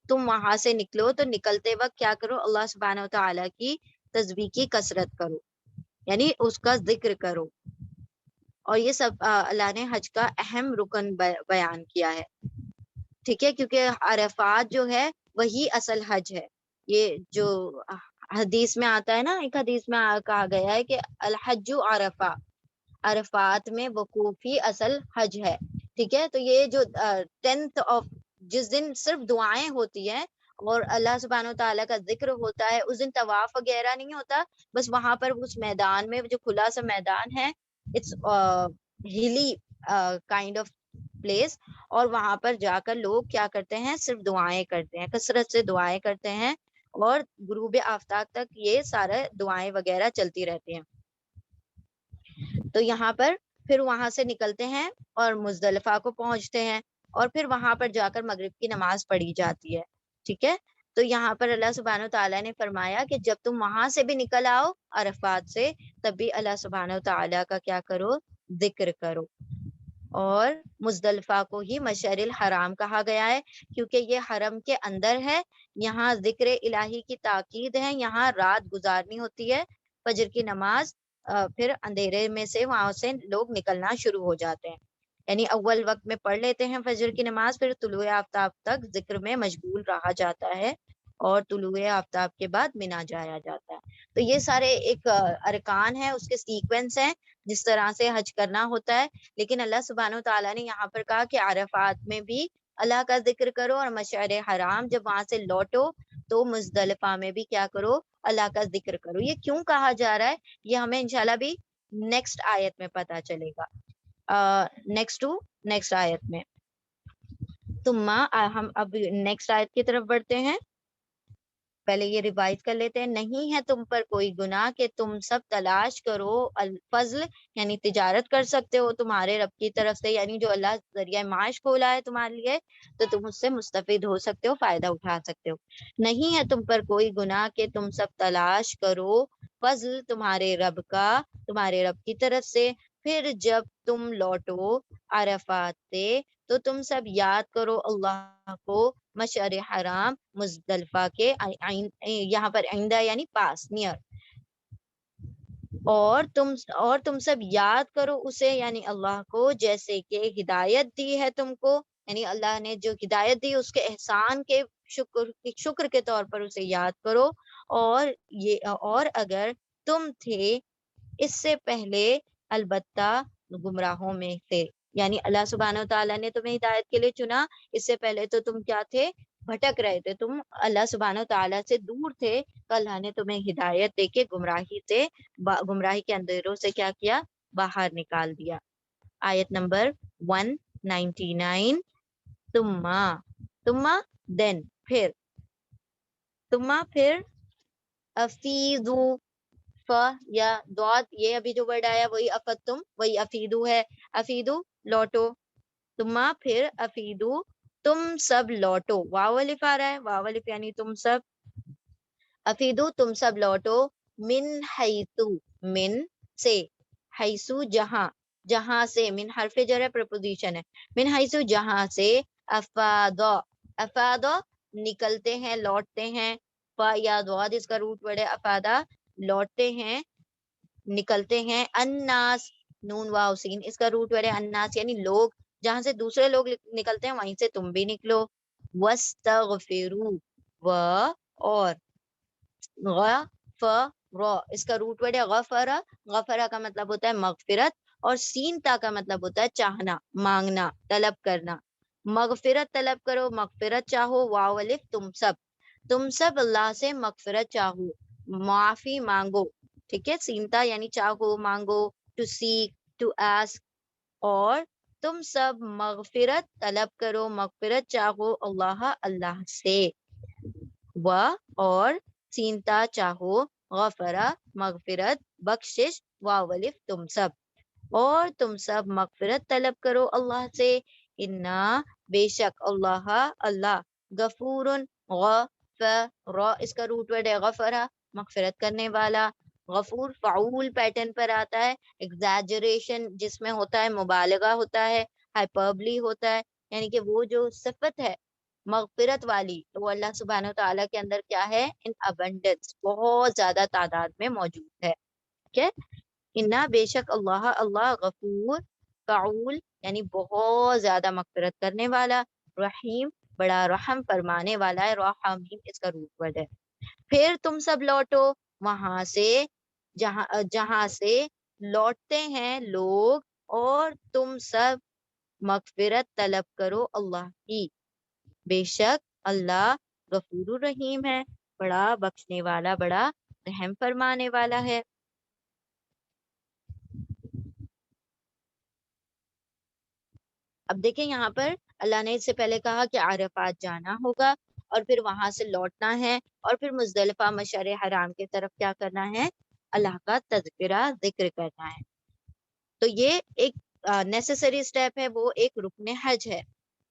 تم وہاں سے نکلو تو نکلتے وقت کیا کرو، اللہ سبحانہ و تعالیٰ کی تسبیح کی کثرت کرو، یعنی اس کا ذکر کرو، اور یہ سب اللہ نے حج کا اہم رکن بیان کیا ہے، ٹھیک ہے، کیونکہ عرفات جو ہے وہی اصل حج ہے۔ یہ جو حدیث میں آتا ہے نا، ایک حدیث میں کہا گیا ہے کہ الحج عرفہ، عرفات میں وقوفی اصل حج ہے، ٹھیک ہے۔ تو یہ جو 10th آف جس دن صرف دعائیں ہوتی ہیں اور اللہ سبحانہ و تعالیٰ کا ذکر ہوتا ہے، اس دن طواف وغیرہ نہیں ہوتا، بس وہاں پر اس میدان میں جو کھلا سا میدان ہے، اٹس ہلی کائنڈ آف پلیس، اور وہاں پر جا کر لوگ کیا کرتے ہیں، صرف دعائیں کرتے ہیں، کثرت سے دعائیں کرتے ہیں، اور غروب آفتاب تک یہ سارے دعائیں وغیرہ چلتی رہتی ہیں۔ تو یہاں پر پھر وہاں سے نکلتے ہیں اور مزدلفہ کو پہنچتے ہیں، اور پھر وہاں پر جا کر مغرب کی نماز پڑھی جاتی ہے، ٹھیک ہے۔ تو یہاں پر اللہ سبحانہ و تعالیٰ نے فرمایا کہ جب تم وہاں سے بھی نکل آؤ عرفات سے، تب بھی اللہ سبحانہ و تعالیٰ کا کیا کرو، ذکر کرو۔ اور مزدلفہ کو ہی مشعر الحرام کہا گیا ہے کیونکہ یہ حرم کے اندر ہے، یہاں ذکر الہی کی تاکید ہے، یہاں رات گزارنی ہوتی ہے، فجر کی نماز پھر اندھیرے میں سے وہاں سے لوگ نکلنا شروع ہو جاتے ہیں، یعنی اول وقت میں پڑھ لیتے ہیں فجر کی نماز، پھر طلوع آفتاب تک ذکر میں مشغول رہا جاتا ہے، اور طلوع آفتاب کے بعد مینا جایا جاتا ہے۔ تو یہ سارے ایک ارکان ہیں، اس کے سیکوینس ہیں جس طرح سے حج کرنا ہوتا ہے، لیکن اللہ سبحانہ و تعالیٰ نے یہاں پر کہا کہ عرفات میں بھی اللہ کا ذکر کرو، اور مشعر حرام جب وہاں سے لوٹو تو مزدلفہ میں بھی کیا کرو، اللہ کا ذکر کرو۔ یہ کیوں کہا جا رہا ہے یہ ہمیں انشاءاللہ بھی نیکسٹ آیت میں پتا چلے گا، نیکسٹ آیت میں۔ ثم ہم اب نیکسٹ آیت کی طرف بڑھتے ہیں، پہلے یہ ریوائز کر لیتے ہیں۔ نہیں ہے تم پر کوئی گناہ کہ تم سب تلاش کرو الفضل، یعنی تجارت کر سکتے ہو تمہارے رب کی طرف سے، یعنی جو اللہ ذریعہ معاش کھولا ہے تمہارے لیے، تو تم اس سے مستفید ہو سکتے ہو، فائدہ اٹھا سکتے ہو۔ نہیں ہے تم پر کوئی گناہ کہ تم سب تلاش کرو فضل تمہارے رب کا، تمہارے رب کی طرف سے، پھر جب تم لوٹو عرفات سے تو تم سب یاد کرو اللہ کو مشعر حرام مزدلفہ کے یہاں پر آئندہ یعنی پاس نیئر، اور تم سب یاد کرو اسے یعنی اللہ کو جیسے کہ ہدایت دی ہے تم کو، یعنی اللہ نے جو ہدایت دی اس کے احسان کے شکر کے طور پر اسے یاد کرو، اور اگر تم تھے اس سے پہلے البتہ گمراہوں میں تھے، یعنی اللہ سبحانہ و تعالیٰ نے تمہیں ہدایت کے لیے چنا، اس سے پہلے تو تم کیا تھے، بھٹک رہے تھے، تم اللہ سبحانہ و تعالیٰ سے دور تھے، تو اللہ نے تمہیں ہدایت دے کے گمراہی کے اندھیروں سے کیا کیا، باہر نکال دیا۔ آیت نمبر 199، ثم دین پھر افیدو، ف یا دعات، یہ ابھی جو ورڈ آیا وہی افدتم، وہی افیدو ہے، افیدو لوٹو، ثم پھر افیدو تم سب لوٹو، واو الف آ رہا ہے، واو الف یعنی تم سب، افیدو تم سب لوٹو، من حیثو من سے، حیثو جہاں سے، من حرف جر ہے پریپوزیشن ہے، من حیثو جہاں سے، افاد نکلتے ہیں لوٹتے ہیں، فا یا ضاد اس کا روٹ ورڈ ہے، افادہ لوٹتے ہیں نکلتے ہیں، الناس نون واو سین اس کا روٹ ورڈ ہے، الناس یعنی لوگ، جہاں سے دوسرے لوگ نکلتے ہیں وہیں سے تم بھی نکلو، واستغفروا اور غفر اس کا روٹ ورڈ ہے غفرہ کا مطلب ہوتا ہے مغفرت، اور سین تا کا مطلب ہوتا ہے چاہنا، مانگنا، طلب کرنا، مغفرت طلب کرو، مغفرت چاہو، واو الف تم سب اللہ سے مغفرت چاہو، معافی مانگو، ٹھیک ہے، سینتا یعنی چاہو، مانگو، ٹو سیک، ٹو آسک، اور تم سب مغفرت طلب کرو، مغفرت چاہو اللہ سے، اور سینتا چاہو، غفرہ مغفرت، بخشش، واو الف اور تم سب مغفرت طلب کرو اللہ سے، انا بے شک اللہ غفور، غفر اس کا روٹ ورڈ ہے غفرہ مغفرت کرنے والا، غفور فعول پیٹرن پر آتا ہے، ایگزیجریشن جس میں ہوتا ہے، مبالغہ ہوتا ہے، ہائپربلی ہوتا ہے، یعنی کہ وہ جو صفت ہے مغفرت والی تو وہ اللہ سبحانہ و تعالیٰ کے اندر کیا ہے، ان ابنڈنس بہت زیادہ تعداد میں موجود ہے، ٹھیک ہے، انا بے شک اللہ غفور فعول یعنی بہت زیادہ مغفرت کرنے والا، رحیم بڑا رحم فرمانے والا ہے، رحمیم اس کا روٹ ورڈ ہے، پھر تم سب لوٹو وہاں سے جہاں سے لوٹتے ہیں لوگ، اور تم سب مغفرت طلب کرو اللہ کی، بے شک اللہ غفور الرحیم ہے، بڑا بخشنے والا، بڑا رحم فرمانے والا ہے۔ اب دیکھیں یہاں پر اللہ نے اس سے پہلے کہا کہ عرفات جانا ہوگا، اور پھر وہاں سے لوٹنا ہے، اور پھر مزدلفہ مشعر حرام کی طرف کیا کرنا ہے، اللہ کا تذکرہ ذکر کرنا ہے، تو یہ ایک نیسیسری سٹیپ ہے، وہ ایک رکن حج ہے،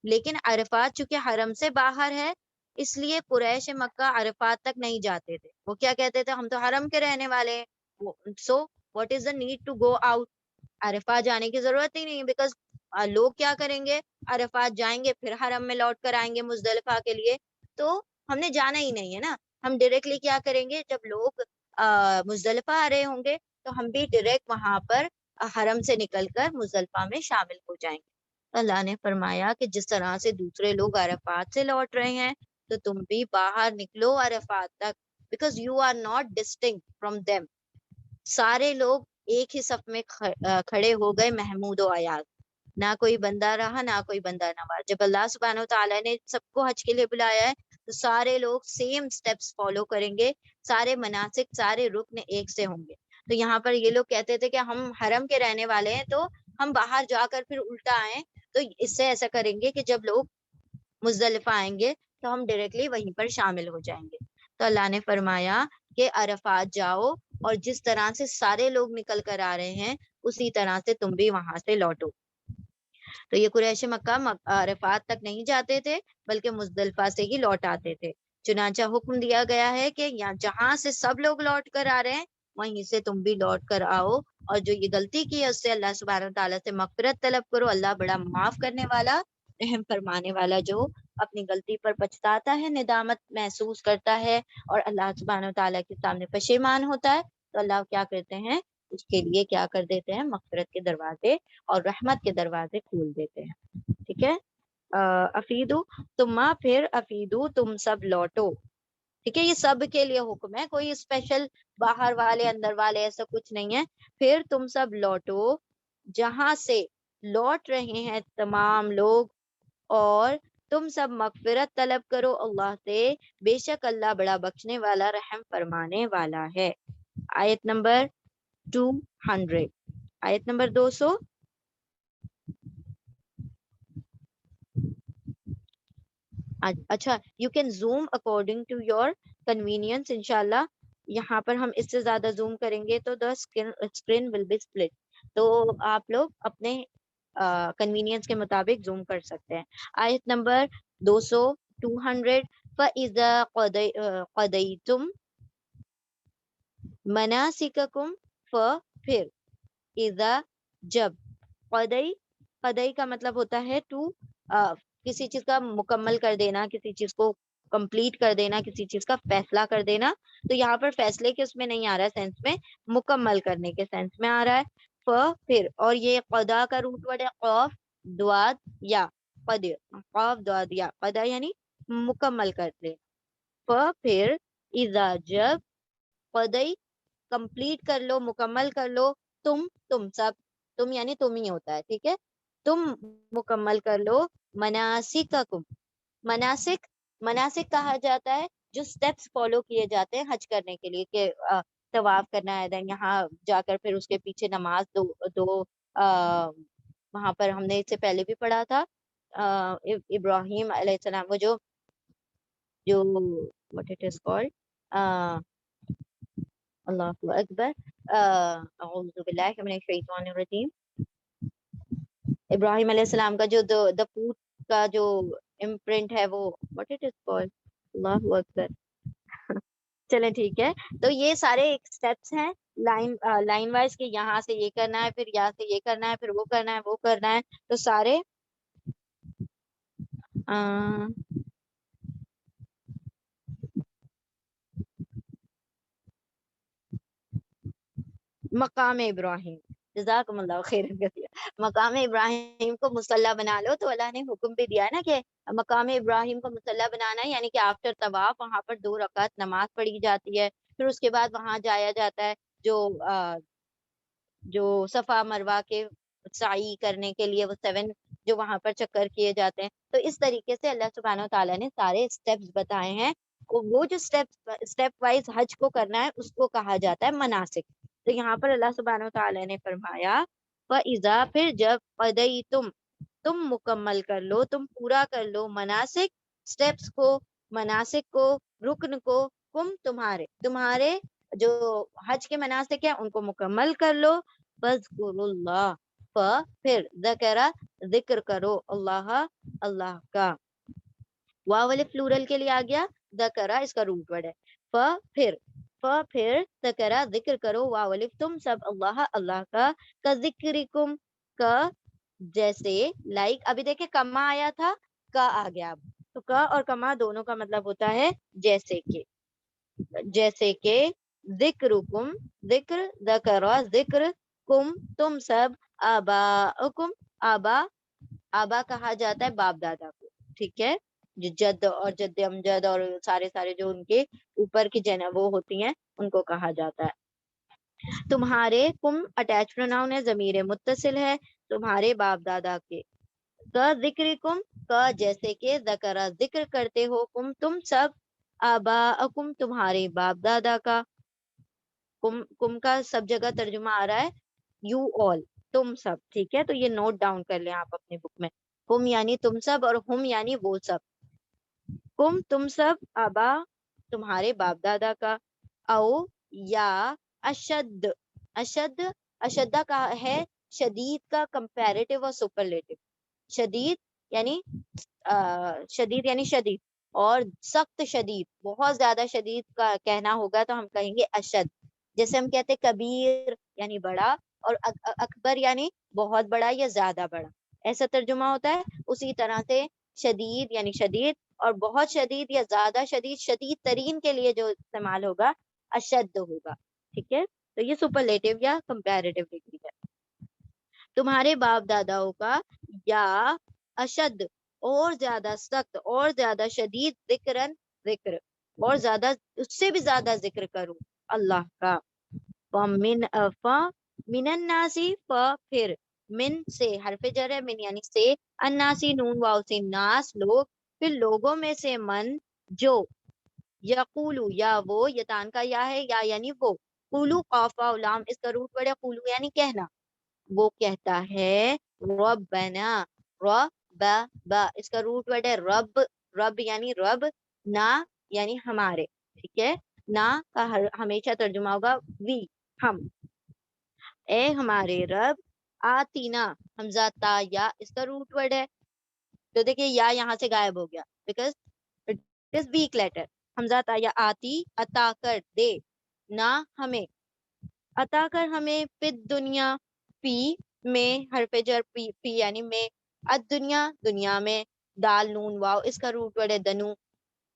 لیکن عرفات چونکہ حرم سے باہر ہے اس لیے قریش مکہ عرفات تک نہیں جاتے تھے، وہ کیا کہتے تھے، ہم تو حرم کے رہنے والے ہیں، so what is the need to go out, Arafat جانے کی ضرورت ہی نہیں، بیکاز لوگ کیا کریں گے، عرفات جائیں گے پھر حرم میں لوٹ کر آئیں گے مزدلفہ کے لیے، تو ہم نے جانا ہی نہیں ہے نا، ہم ڈائریکٹلی کیا کریں گے، جب لوگ مزدلفہ آ رہے ہوں گے تو ہم بھی ڈائریکٹ وہاں پر حرم سے نکل کر مزدلفہ میں شامل ہو جائیں گے۔ اللہ نے فرمایا کہ جس طرح سے دوسرے لوگ عرفات سے لوٹ رہے ہیں تو تم بھی باہر نکلو عرفات تک، because you are not distinct from them, سارے لوگ ایک ہی صف میں کھڑے ہو گئے محمود و ایاز، نہ کوئی بندہ رہا نہ کوئی بندہ نواز، جب اللہ سبحانہ و تعالیٰ نے سب کو حج کے لیے بلایا ہے تو سارے لوگ سیم سٹیپس فالو کریں گے، سارے مناسک سارے رکن ایک سے ہوں گے، تو یہاں پر یہ لوگ کہتے تھے کہ ہم حرم کے رہنے والے ہیں تو ہم باہر جا کر پھر الٹا آئیں، تو اس سے ایسا کریں گے کہ جب لوگ مزدلفہ آئیں گے تو ہم ڈائریکٹلی وہیں پر شامل ہو جائیں گے، تو اللہ نے فرمایا کہ عرفات جاؤ، اور جس طرح سے سارے لوگ نکل کر آ رہے ہیں اسی طرح سے تم بھی وہاں سے لوٹو، تو یہ قریش مکہ عرفات تک نہیں جاتے تھے بلکہ مزدلفہ سے ہی لوٹ آتے تھے، چنانچہ حکم دیا گیا ہے کہ جہاں سے سب لوگ لوٹ کر آ رہے ہیں وہیں سے تم بھی لوٹ کر آؤ، اور جو یہ غلطی کی ہے اس سے اللہ سبحانہ تعالیٰ سے مغفرت طلب کرو. اللہ بڑا معاف کرنے والا، رحم فرمانے والا، جو اپنی غلطی پر پچھتاتا ہے، ندامت محسوس کرتا ہے اور اللہ سبحانہ تعالیٰ کے سامنے پشیمان ہوتا ہے، تو اللہ کیا کرتے ہیں، اس کے لیے کیا کر دیتے ہیں، مغفرت کے دروازے اور رحمت کے دروازے کھول دیتے ہیں. ٹھیک ہے. افیدو، تم پھر افیدو تم سب لوٹو. ٹھیک ہے، یہ سب کے لیے حکم ہے، کوئی اسپیشل باہر والے اندر والے ایسا کچھ نہیں ہے. پھر تم سب لوٹو جہاں سے لوٹ رہے ہیں تمام لوگ، اور تم سب مغفرت طلب کرو اللہ سے، بے شک اللہ بڑا بخشنے والا، رحم فرمانے والا ہے. آیت نمبر 200. آیت نمبر 200. اچھا، you can zoom according to your convenience. انشاءاللہ یہاں پر ہم اس سے زیادہ زوم کریں گے تو the screen will be split, تو آپ لوگ اپنے کنوینئنس کے مطابق زوم کر سکتے ہیں. آیت نمبر 200. فَإِذَا قَضَيْتُمْ مَنَاسِكَكُمْ، پھر اذا جب، قدئی کا مطلب ہوتا ہے ٹو، کسی چیز کا مکمل کر دینا، کسی چیز کو کمپلیٹ کر دینا، کسی چیز کا فیصلہ کر دینا. تو یہاں پر فیصلے کے اس میں نہیں آ رہا ہے سینس میں، مکمل کرنے کے سینس میں آ رہا ہے. پھر، اور یہ قدا کا روٹ ورڈ ہے قاف دواد یا قد، قاف دواد یا قدا یعنی مکمل کر دے. پھر اذا جب، قدئی کمپلیٹ کر لو، مکمل کر لو، تم سب، تم یعنی تم ہی ہوتا ہے. ٹھیک ہے، تم مکمل کر لو مناسککم. مناسک کہا جاتا ہے جو سٹیپس فالو کیے جاتے ہیں حج کرنے کے لیے، کہ طواف کرنا ہے، دین یہاں جا کر پھر اس کے پیچھے نماز دو وہاں پر ہم نے اس سے پہلے بھی پڑھا تھا ابراہیم علیہ السلام، وہ جو what it is called، اللہ اکبر، اعوذ باللہ من الشیطان الرجیم. ابراہیم علیہ السلام کا جو دا فوٹ کا جو امپرنٹ ہے، وہ what it is called، اللہ اکبر. چلیں ٹھیک ہے، تو یہ سارے ایک سٹیپس ہیں لائن وائز، کہ یہاں سے یہ کرنا ہے، پھر یہاں سے یہ کرنا ہے، پھر وہ کرنا ہے، وہ کرنا ہے. تو سارے مقام ابراہیم، جزاکم اللہ خیر کثیر، مقام ابراہیم کو مصلی بنا لو. تو اللہ نے حکم بھی دیا ہے نا کہ مقام ابراہیم کو مصلی بنانا ہے، یعنی کہ آفٹر طواف وہاں پر 2 رکعت نماز پڑھی جاتی ہے. پھر اس کے بعد وہاں جایا جاتا ہے جو صفا مروہ کے سعی کرنے کے لیے، وہ 7 جو وہاں پر چکر کیے جاتے ہیں. تو اس طریقے سے اللہ سبحانہ وتعالیٰ نے سارے سٹیپس بتائے ہیں. وہ جو سٹیپ وائز حج کو کرنا ہے اس کو کہا جاتا ہے مناسک. تو یہاں پر اللہ سبحانہ وتعالیٰ نے فرمایا وَإِذَا، پھر جب قَضَيْتُمْ، تم مکمل کر لو، تم پورا کر لو مناسک، سٹیپس کو، مناسک کو، رکن کو، تمہارے جو حج کے مناسک ہیں ان کو مکمل کر لو. فَاذْكُرُوا اللَّهَ، پھر ذکر کرو اللہ کا. واو والے فلورل کے لیے آ گیا، ذکرہ اس کا روٹ ورڈ ہے. پھر ذکرہ ذکر کرو، واو والے تم سب اللہ کا ذکرکم، کا جیسے، لائک ابھی دیکھیں کما آیا تھا، کا آ گیا اب. تو کا اور کما دونوں کا مطلب ہوتا ہے جیسے کہ ذکرکم، ذکر، ذکرہ ذکر، کم تم سب، آباءکم، آبا کہا جاتا ہے باپ دادا کو. ٹھیک ہے، جو جد اور جد امجد اور سارے جو ان کے اوپر کی وہ ہوتی ہیں ان کو کہا جاتا ہے. تمہارے، کم اٹیچ پروناؤن ہے، ضمیر متصل ہے، تمہارے باپ دادا کے. کا ذکرکم، کا جیسے کہ ذکرہ ذکر کرتے ہو، کم تم سب، آباءکم تمہارے باپ دادا کا. کم کا سب جگہ ترجمہ آ رہا ہے یو آل، تم سب. ٹھیک ہے، تو یہ نوٹ ڈاؤن کر لیں آپ اپنے بک میں. کم یعنی تم سب، اور ہم یعنی وہ سب. کم تم سب، آبا تمہارے باپ دادا کا، او یا اشد، اشدہ کا ہے شدید کا کمپیریٹیو اور سپرلیٹو. شدید یعنی شدید، اور سخت شدید، بہت زیادہ شدید کا کہنا ہوگا تو ہم کہیں گے اشد. جیسے ہم کہتے کبیر یعنی بڑا، اور اکبر یعنی بہت بڑا یا زیادہ بڑا، ایسا ترجمہ ہوتا ہے. اسی طرح سے شدید یعنی شدید، اور بہت شدید یا زیادہ شدید، شدید ترین کے لیے جو استعمال ہوگا اشد ہوگا. ٹھیک ہے، تو یہ سپرلیٹو یا کمپیریٹو ڈگری ہے. تمہارے باپ داداؤں کا یا اشد اور زیادہ سخت اور زیادہ شدید ذکرن ذکر، اور زیادہ اس سے بھی زیادہ ذکر کروں اللہ کا. من الناسی پھر من سے حرف جر ہے، من یعنی سے، الناسی نون واو سے ناس لوگ، پھر لوگوں میں سے من جو، یقولو یا وہ، یتان کا یا ہے، یا یعنی وہ، قولو قاف واو لام اس کا روٹ ورڈ ہے قولو یعنی کہنا، وہ کہتا ہے ربنا، رب با اس کا روٹ ورڈ ہے رب، رب یعنی رب، نہ یعنی ہمارے. ٹھیک ہے، نہ کا ہمیشہ ترجمہ ہوگا وی ہم. اے ہمارے رب، آتینا حمزہ تا یا اس کا روٹ ورڈ ہے، تو دیکھیے یا یہاں سے غائب ہو گیا because it is weak letter. حمزہ تا یا آتی، عطا کر دے، نہ ہمیں، عطا کر ہمیں، پت دنیا، پی میں حرف جر پی یعنی میں، الدنیا دنیا میں، دال نون واو اس کا روٹ ورڈ ہے دنو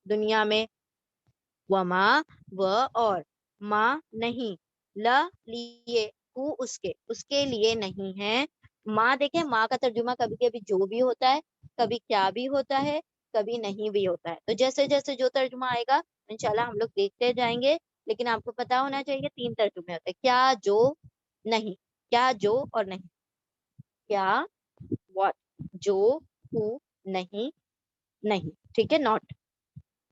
دنیا میں، وما و اور، ماں نہیں، لا لیے، ہو اس کے لیے نہیں ہے. ماں دیکھیں ماں کا ترجمہ کبھی کبھی جو بھی ہوتا ہے، کبھی کیا بھی ہوتا ہے، کبھی نہیں بھی ہوتا ہے. تو جیسے جیسے جو ترجمہ آئے گا انشاءاللہ ہم لوگ دیکھتے جائیں گے، لیکن آپ کو پتا ہونا چاہیے 3 ترجمے ہوتے ہیں، کیا جو نہیں، کیا جو اور نہیں، کیا واٹ، جو ہو نہیں نہیں. ٹھیک ہے، ناٹ.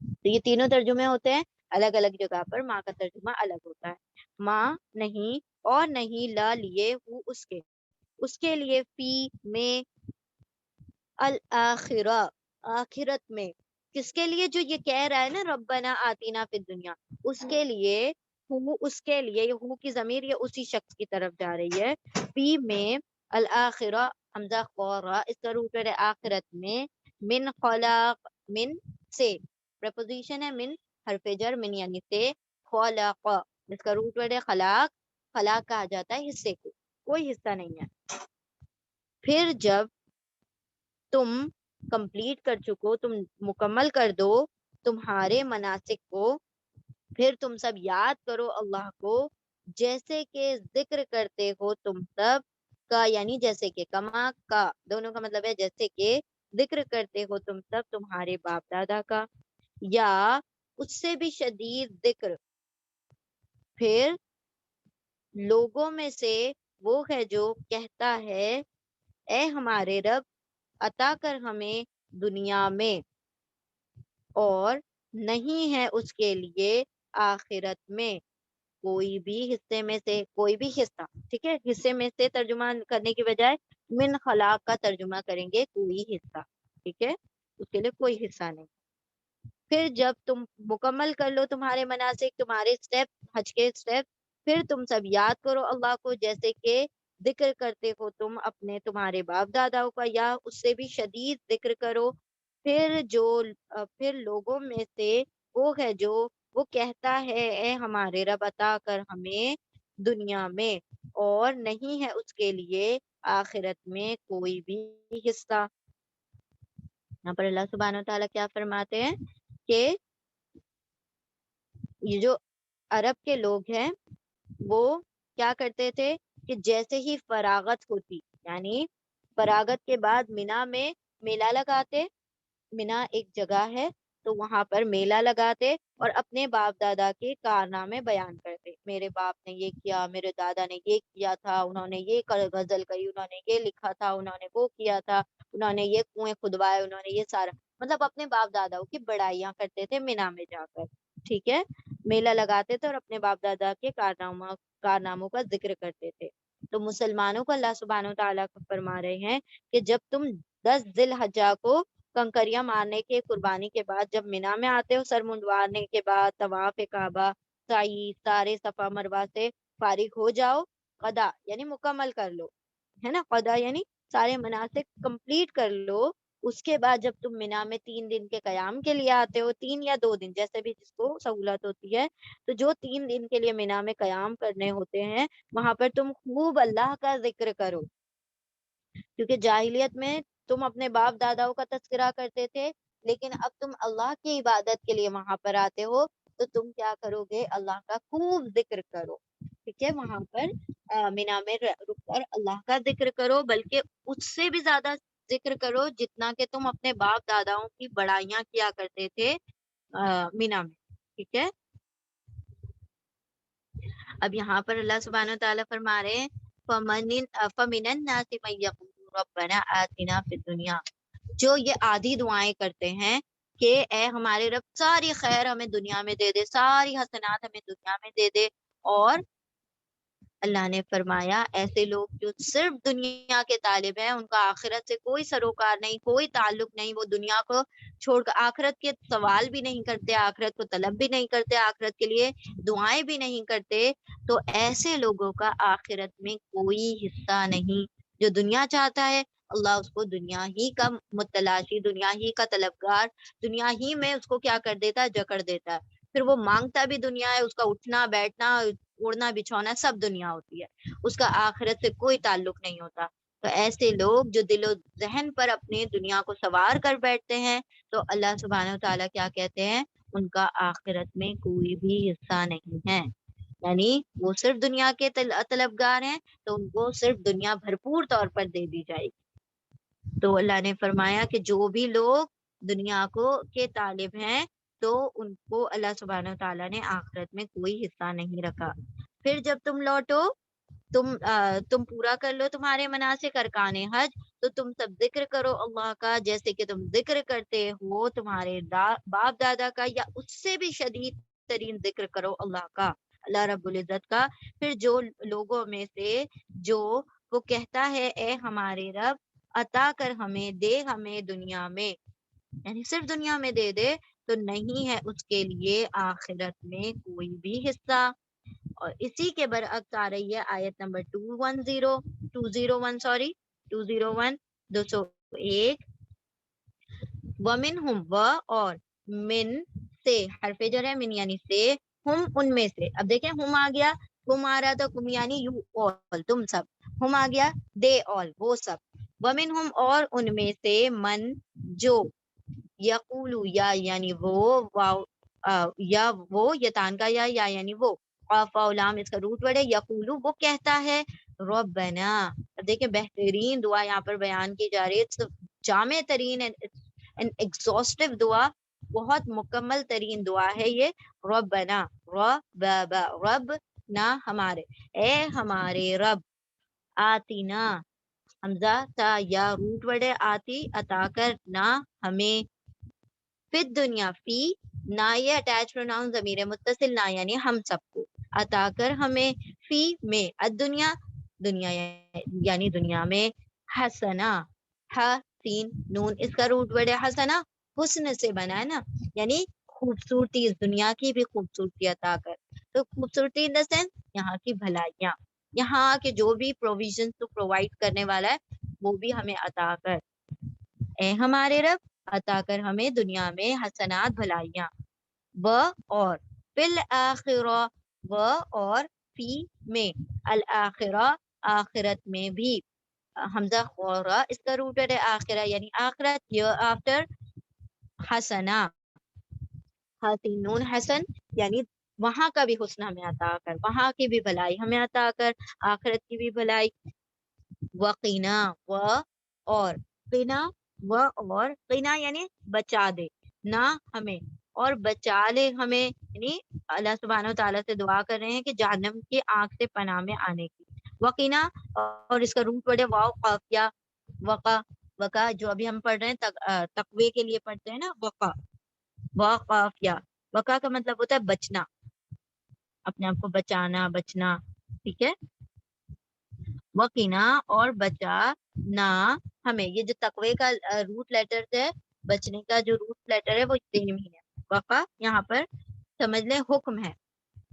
تو یہ تینوں ترجمے ہوتے ہیں، الگ الگ جگہ پر ماں کا ترجمہ الگ ہوتا ہے. ماں نہیں اور نہیں، لا لیے، ہو اس کے لیے، فی میں، الآخرہ آخرت میں. کس کے لیے؟ جو یہ کہہ رہا ہے نا ربنا آتینا فی الدنیا، اس کے لیے، اس کے لیے، یہ ہو کی ضمیر یہ اسی شخص کی طرف جا رہی ہے. فی میں، الآخرہ حمزہ خورا اس کا روٹ ہے آخرت میں، من خلاق من سے، پریپوزیشن ہے من حرف جر من یعنی سے، خلاق اس کا روٹ ورڈ ہے خلاق، خلاق کہا جاتا ہے حصے کو، کوئی حصہ نہیں ہے. پھر جب تم کمپلیٹ کر چکو، تم مکمل کر دو تمہارے مناسک کو، پھر تم سب یاد کرو اللہ کو جیسے کہ ذکر کرتے ہو تم سب کا، یعنی جیسے کہ کما کا دونوں کا مطلب ہے جیسے کہ ذکر کرتے ہو تم سب تمہارے باپ دادا کا، یا اس سے بھی شدید ذکر. پھر لوگوں میں سے وہ ہے جو کہتا ہے اے ہمارے رب عطا کر ہمیں دنیا میں، اور نہیں ہے اس کے لیے آخرت میں کوئی بھی حصے میں سے کوئی بھی حصہ. ٹھیک ہے، حصے میں سے ترجمہ کرنے کی بجائے من خلاق کا ترجمہ کریں گے کوئی حصہ. ٹھیک ہے، اس کے لیے کوئی حصہ نہیں. پھر جب تم مکمل کر لو تمہارے مناسک، تمہارے اسٹیپ حج کے اسٹیپ، پھر تم سب یاد کرو اللہ کو جیسے کہ ذکر کرتے ہو تم اپنے تمہارے باپ داداؤں کا، یا اس سے بھی شدید ذکر کرو. پھر لوگوں میں سے وہ ہے جو وہ کہتا ہے اے ہمارے رب عطا کر ہمیں دنیا میں، اور نہیں ہے اس کے لیے آخرت میں کوئی بھی حصہ. یہاں پر اللہ سبحانہ وتعالیٰ کیا فرماتے ہیں کہ یہ جو عرب کے لوگ ہیں وہ کیا کرتے تھے کہ جیسے ہی فراغت ہوتی، یعنی فراغت کے بعد مینا میں میلہ لگاتے. مینا ایک جگہ ہے تو وہاں پر میلہ لگاتے اور اپنے باپ دادا کے کارنامے بیان کرتے. میرے باپ نے یہ کیا، میرے دادا نے یہ کیا تھا، انہوں نے یہ غزل کہی، انہوں نے یہ لکھا تھا، انہوں نے وہ کیا تھا، انہوں نے یہ کنویں کھدوائے، انہوں نے یہ سارا، مطلب اپنے باپ داداؤں کی بڑائیاں کرتے تھے مینا میں جا کر. ٹھیک ہے، میلہ لگاتے تھے اور اپنے باپ دادا کے کارناموں کا ذکر کرتے تھے. تو مسلمانوں کو اللہ سبحانہ وتعالیٰ فرما رہے ہیں کہ جب تم 10 ذی الحجہ کو کنکریاں مارنے کے قربانی کے بعد جب مینا میں آتے ہو، سر منڈوانے کے بعد طواف کعبہ، سعی، سارے صفا مروہ سے فارغ ہو جاؤ، قضا یعنی مکمل کر لو، ہے نا، قضا یعنی سارے مناسک کمپلیٹ کر لو. اس کے بعد جب تم مینا میں 3 دن کے قیام کے لیے آتے ہو، 3 یا 2 دن جیسے بھی جس کو سہولت ہوتی ہے، تو جو 3 دن کے لیے مینا میں قیام کرنے ہوتے ہیں وہاں پر تم خوب اللہ کا ذکر کرو، کیونکہ جاہلیت میں تم اپنے باپ داداؤں کا تذکرہ کرتے تھے، لیکن اب تم اللہ کی عبادت کے لیے وہاں پر آتے ہو تو تم کیا کرو گے؟ اللہ کا خوب ذکر کرو، ٹھیک ہے؟ وہاں پر مینا میں رک کر اللہ کا ذکر کرو، بلکہ اس سے بھی زیادہ ذکر کرو جتنا کہ تم اپنے باپ داداؤں کی بڑائیاں کیا کرتے تھے مینا میں، ٹھیک ہے؟ اب یہاں پر اللہ سبحانہ و تعالیٰ فرما رہے ہیں فَمِنَ النَّاسِ مَن يَقُولُ رَبَّنَا آتِنَا فِي الدُّنْيَا، جو یہ آدھی دعائیں کرتے ہیں کہ اے ہمارے رب ساری خیر ہمیں دنیا میں دے دے، ساری حسنات ہمیں دنیا میں دے دے، اور اللہ نے فرمایا ایسے لوگ جو صرف دنیا کے طالب ہیں ان کا آخرت سے کوئی سروکار نہیں، کوئی تعلق نہیں، وہ دنیا کو چھوڑ کر آخرت کے سوال بھی نہیں کرتے، آخرت کو طلب بھی نہیں کرتے، آخرت کے لیے دعائیں بھی نہیں کرتے، تو ایسے لوگوں کا آخرت میں کوئی حصہ نہیں۔ جو دنیا چاہتا ہے اللہ اس کو دنیا ہی کا متلاشی، دنیا ہی کا طلبگار، دنیا ہی میں اس کو کیا کر دیتا ہے؟ جکڑ دیتا ہے۔ پھر وہ مانگتا بھی دنیا ہے، اس کا اٹھنا بیٹھنا اڑنا بچھونا سب دنیا ہوتی ہے، اس کا آخرت سے کوئی تعلق نہیں ہوتا۔ تو ایسے لوگ جو دل و ذہن پر اپنے دنیا کو سوار کر بیٹھتے ہیں تو اللہ سبحانہ و تعالیٰ کیا کہتے ہیں؟ ان کا آخرت میں کوئی بھی حصہ نہیں ہے، یعنی وہ صرف دنیا کے طلبگار ہیں تو ان کو صرف دنیا بھرپور طور پر دے دی جائے گی۔ تو اللہ نے فرمایا کہ جو بھی لوگ دنیا کو کے طالب ہیں تو ان کو اللہ سبحانہ و تعالیٰ نے آخرت میں کوئی حصہ نہیں رکھا۔ پھر جب تم لوٹو، تم پورا کر لو تمہارے مناسک ارکان حج، تو تم سب ذکر کرو اللہ کا جیسے کہ تم ذکر کرتے ہو تمہارے باپ دادا کا، یا اس سے بھی شدید ترین ذکر کرو اللہ کا، اللہ رب العزت کا۔ پھر جو لوگوں میں سے جو وہ کہتا ہے اے ہمارے رب عطا کر ہمیں، دے ہمیں دنیا میں، یعنی صرف دنیا میں دے دے، تو نہیں ہے اس کے لیے آخرت میں کوئی بھی حصہ۔ اور اسی کے برعکس آ رہی ہے آیت نمبر 201 وَمِنْهُمْ اور من سے حرف جر ہے، من یعنی سے، ہم ان میں سے، اب دیکھیں ہم آ گیا، تم آ رہا تھا، کم یعنی یو all تم سب، ہم آ گیا دے all وہ سب، وَمِنْهُمْ اور ان میں سے من جو، یقولو یا یعنی وہ، یا وہ یتان کا یا یعنی وہ، قاف اولام اس کا روٹ ورڈ ہے، یقولو وہ کہتا ہے، ربنا، دیکھیں بہترین دعا یہاں پر بیان کی جا رہی ہے، جامع ترین ایگزاسٹو دعا، بہت مکمل ترین دعا ہے یہ، ربنا، رب نہ ہمارے، اے ہمارے رب، آتینا، حمزہ تا یا روٹ ورڈ ہے، آتی عطا کر نہ ہمیں، فی دنیا، فی نہ یہ اٹیچ پروناؤن ضمیر متصل، نہ یعنی ہم سب کو، عطا کر ہمیں، فی میں، الدنیا دنیا یعنی دنیا میں، حسنا، حسین نون اس کا روٹ ورڈ ہے، حسنا حسن سے بنا ہے نا، یعنی خوبصورتی، اس دنیا کی بھی خوبصورتی عطا کر، تو خوبصورتی ان دا سینس یہاں کی بھلائیاں، یہاں کے جو بھی پروویژن تو پرووائڈ کرنے والا ہے وہ بھی ہمیں عطا کر، اے ہمارے رب عطا کر ہمیں دنیا میں حسنات بھلائیاں، و اور فی الآخرہ، و اور فی میں، الآخرہ آخرت میں بھی، حمزہ خورا اس کا روٹ ہے آخرہ یعنی آخرت، یہ آفٹر حسنا، حسین نون حسن یعنی وہاں کا بھی حسن ہمیں عطا کر، وہاں کی بھی بھلائی ہمیں عطا کر، آخرت کی بھی بھلائی، وقینا و اور، قنا و اور، قنا یعنی بچا دے، نہ ہمیں اور بچا لے ہمیں، یعنی اللہ سبحانہ و تعالیٰ سے دعا کر رہے ہیں کہ جہنم کی آنکھ سے پناہ میں آنے کی، وقینا اور اس کا روٹ ورڈ ہے واو قافیہ، وقا، وقا جو ابھی ہم پڑھ رہے ہیں تقوی کے لیے پڑھتے ہیں نا، وقا، وا قافیہ، وقا کا مطلب ہوتا ہے بچنا، اپنے آپ کو بچانا، بچنا، ٹھیک ہے؟ وقینا اور بچا نہ ہمیں، یہ جو تقوی کا روٹ لیٹر ہے، بچنے کا جو روٹ لیٹر ہے وہ سیم ہی ہے، وقا یہاں پر سمجھ لیں حکم ہے،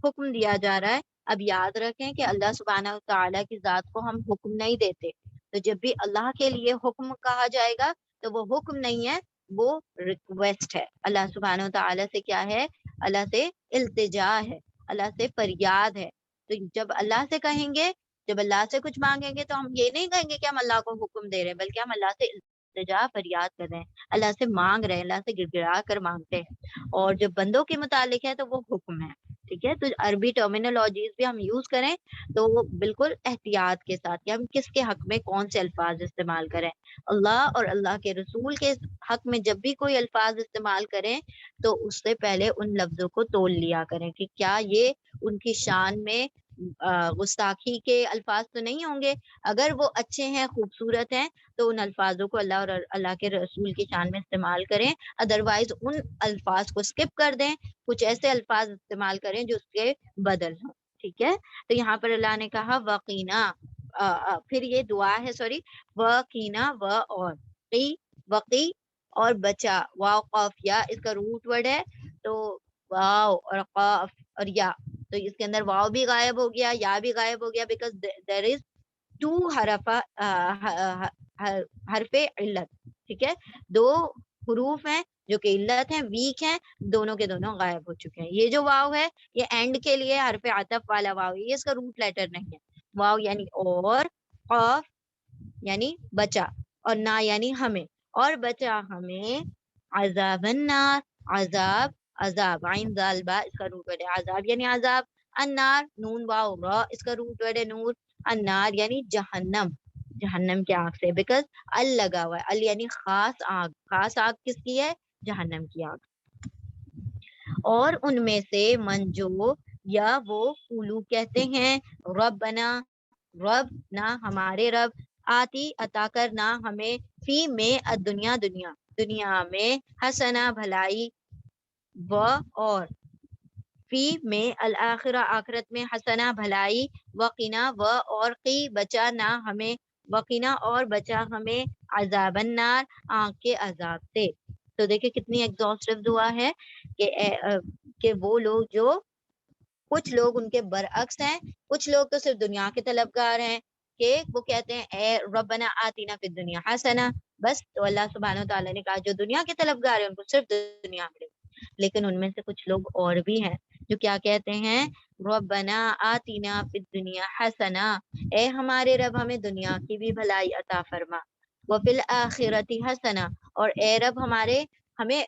حکم دیا جا رہا ہے۔ اب یاد رکھیں کہ اللہ سبحانہ و تعالیٰ کی ذات کو ہم حکم نہیں دیتے، تو جب بھی اللہ کے لیے حکم کہا جائے گا تو وہ حکم نہیں ہے، وہ ریکویسٹ ہے. اللہ سبحانہ وتعالی سے کیا ہے؟ اللہ سے التجا ہے، اللہ سے فریاد ہے. تو جب اللہ سے کہیں گے، جب اللہ سے کچھ مانگیں گے تو ہم یہ نہیں کہیں گے کہ ہم اللہ کو حکم دے رہے ہیں، بلکہ ہم اللہ سے التجا فریاد کر رہے ہیں، اللہ سے مانگ رہے ہیں، اللہ سے گڑ گڑا کر مانگتے ہیں. اور جو بندوں کے متعلق ہے تو وہ حکم ہے. ٹھیک ہے، تو عربی ٹرمینالوجیز بھی ہم یوز کریں تو وہ بالکل احتیاط کے ساتھ، کہ ہم کس کے حق میں کون سے الفاظ استعمال کریں. اللہ اور اللہ کے رسول کے حق میں جب بھی کوئی الفاظ استعمال کریں تو اس سے پہلے ان لفظوں کو تول لیا کریں کہ کیا یہ ان کی شان میں گستاخی کے الفاظ تو نہیں ہوں گے. اگر وہ اچھے ہیں، خوبصورت ہیں، تو ان الفاظوں کو اللہ اور اللہ کے رسول کی شان میں استعمال کریں. ادروائز ان الفاظ کو سکپ کر دیں، کچھ ایسے الفاظ استعمال کریں جو اس کے بدل ہوں. ٹھیک ہے، تو یہاں پر اللہ نے کہا وقینا، پھر یہ دعا ہے، سوری، وقینا، و اور قی، وقی اور بچا، واو قاف یا اس کا روٹ ورڈ ہے. تو واو اور قاف اور یا، تو اس کے اندر واو بھی غائب ہو گیا، یا بھی غائب ہو گیا، بیکاز دیر از ٹو حرف علت. ٹھیک ہے، دو حروف ہیں جو کہ علت ہیں، ویک ہیں، دونوں کے دونوں غائب ہو چکے ہیں. یہ جو واو ہے یہ اینڈ کے لیے حرف عطف والا واو ہے، یہ اس کا روٹ لیٹر نہیں ہے. واو یعنی اور، قاف یعنی بچا، اور نا یعنی ہمیں، اور بچا ہمیں عذاب النار، عذاب، عذاب، عین ذال با اس کا روٹ ورڈ ہے، عذاب یعنی عذاب، النار نون واو را اس کا روٹ ورڈ ہے نور، النار یعنی جہنم، جہنم کی آگ سے، بیکاز ال لگا ہوا ہے، ال یعنی خاص آگ، خاص آگ کس کی ہے؟ جہنم کی آگ. اور ان میں سے من جو یا وہ قولو کہتے ہیں ربنا، رب نہ ہمارے رب، آتی عطا کرنا ہمیں، فی میں الدنیا دنیا، دنیا میں، حسنا بھلائی، و اور، فی میں الآخرہ آخرت میں، حسنا بھلائی، وقنا و اور، قی بچا نہ ہمیں، وقنا اور بچا ہمیں، عذاب النار آگ کے عذاب سے. تو دیکھیں کتنی ایگزاسٹو دعا ہے کہ وہ لوگ جو، کچھ لوگ ان کے برعکس ہیں، کچھ لوگ تو صرف دنیا کے طلبگار ہیں کہ وہ کہتے ہیں اے ربنا آتینا فی الدنیا حسنا بس. تو اللہ سبحانہ و تعالیٰ نے کہا جو دنیا کے طلبگار ہیں ان کو صرف دنیا ملے. لیکن ان میں سے کچھ لوگ اور بھی ہیں جو کیا کہتے ہیں؟ ربنا آتینا فی الدنیا حسنا، اے ہمارے رب ہمیں دنیا کی بھی بھلائی عطا فرما، وفی الآخرۃ حسنا، اور اے رب ہمارے ہمیں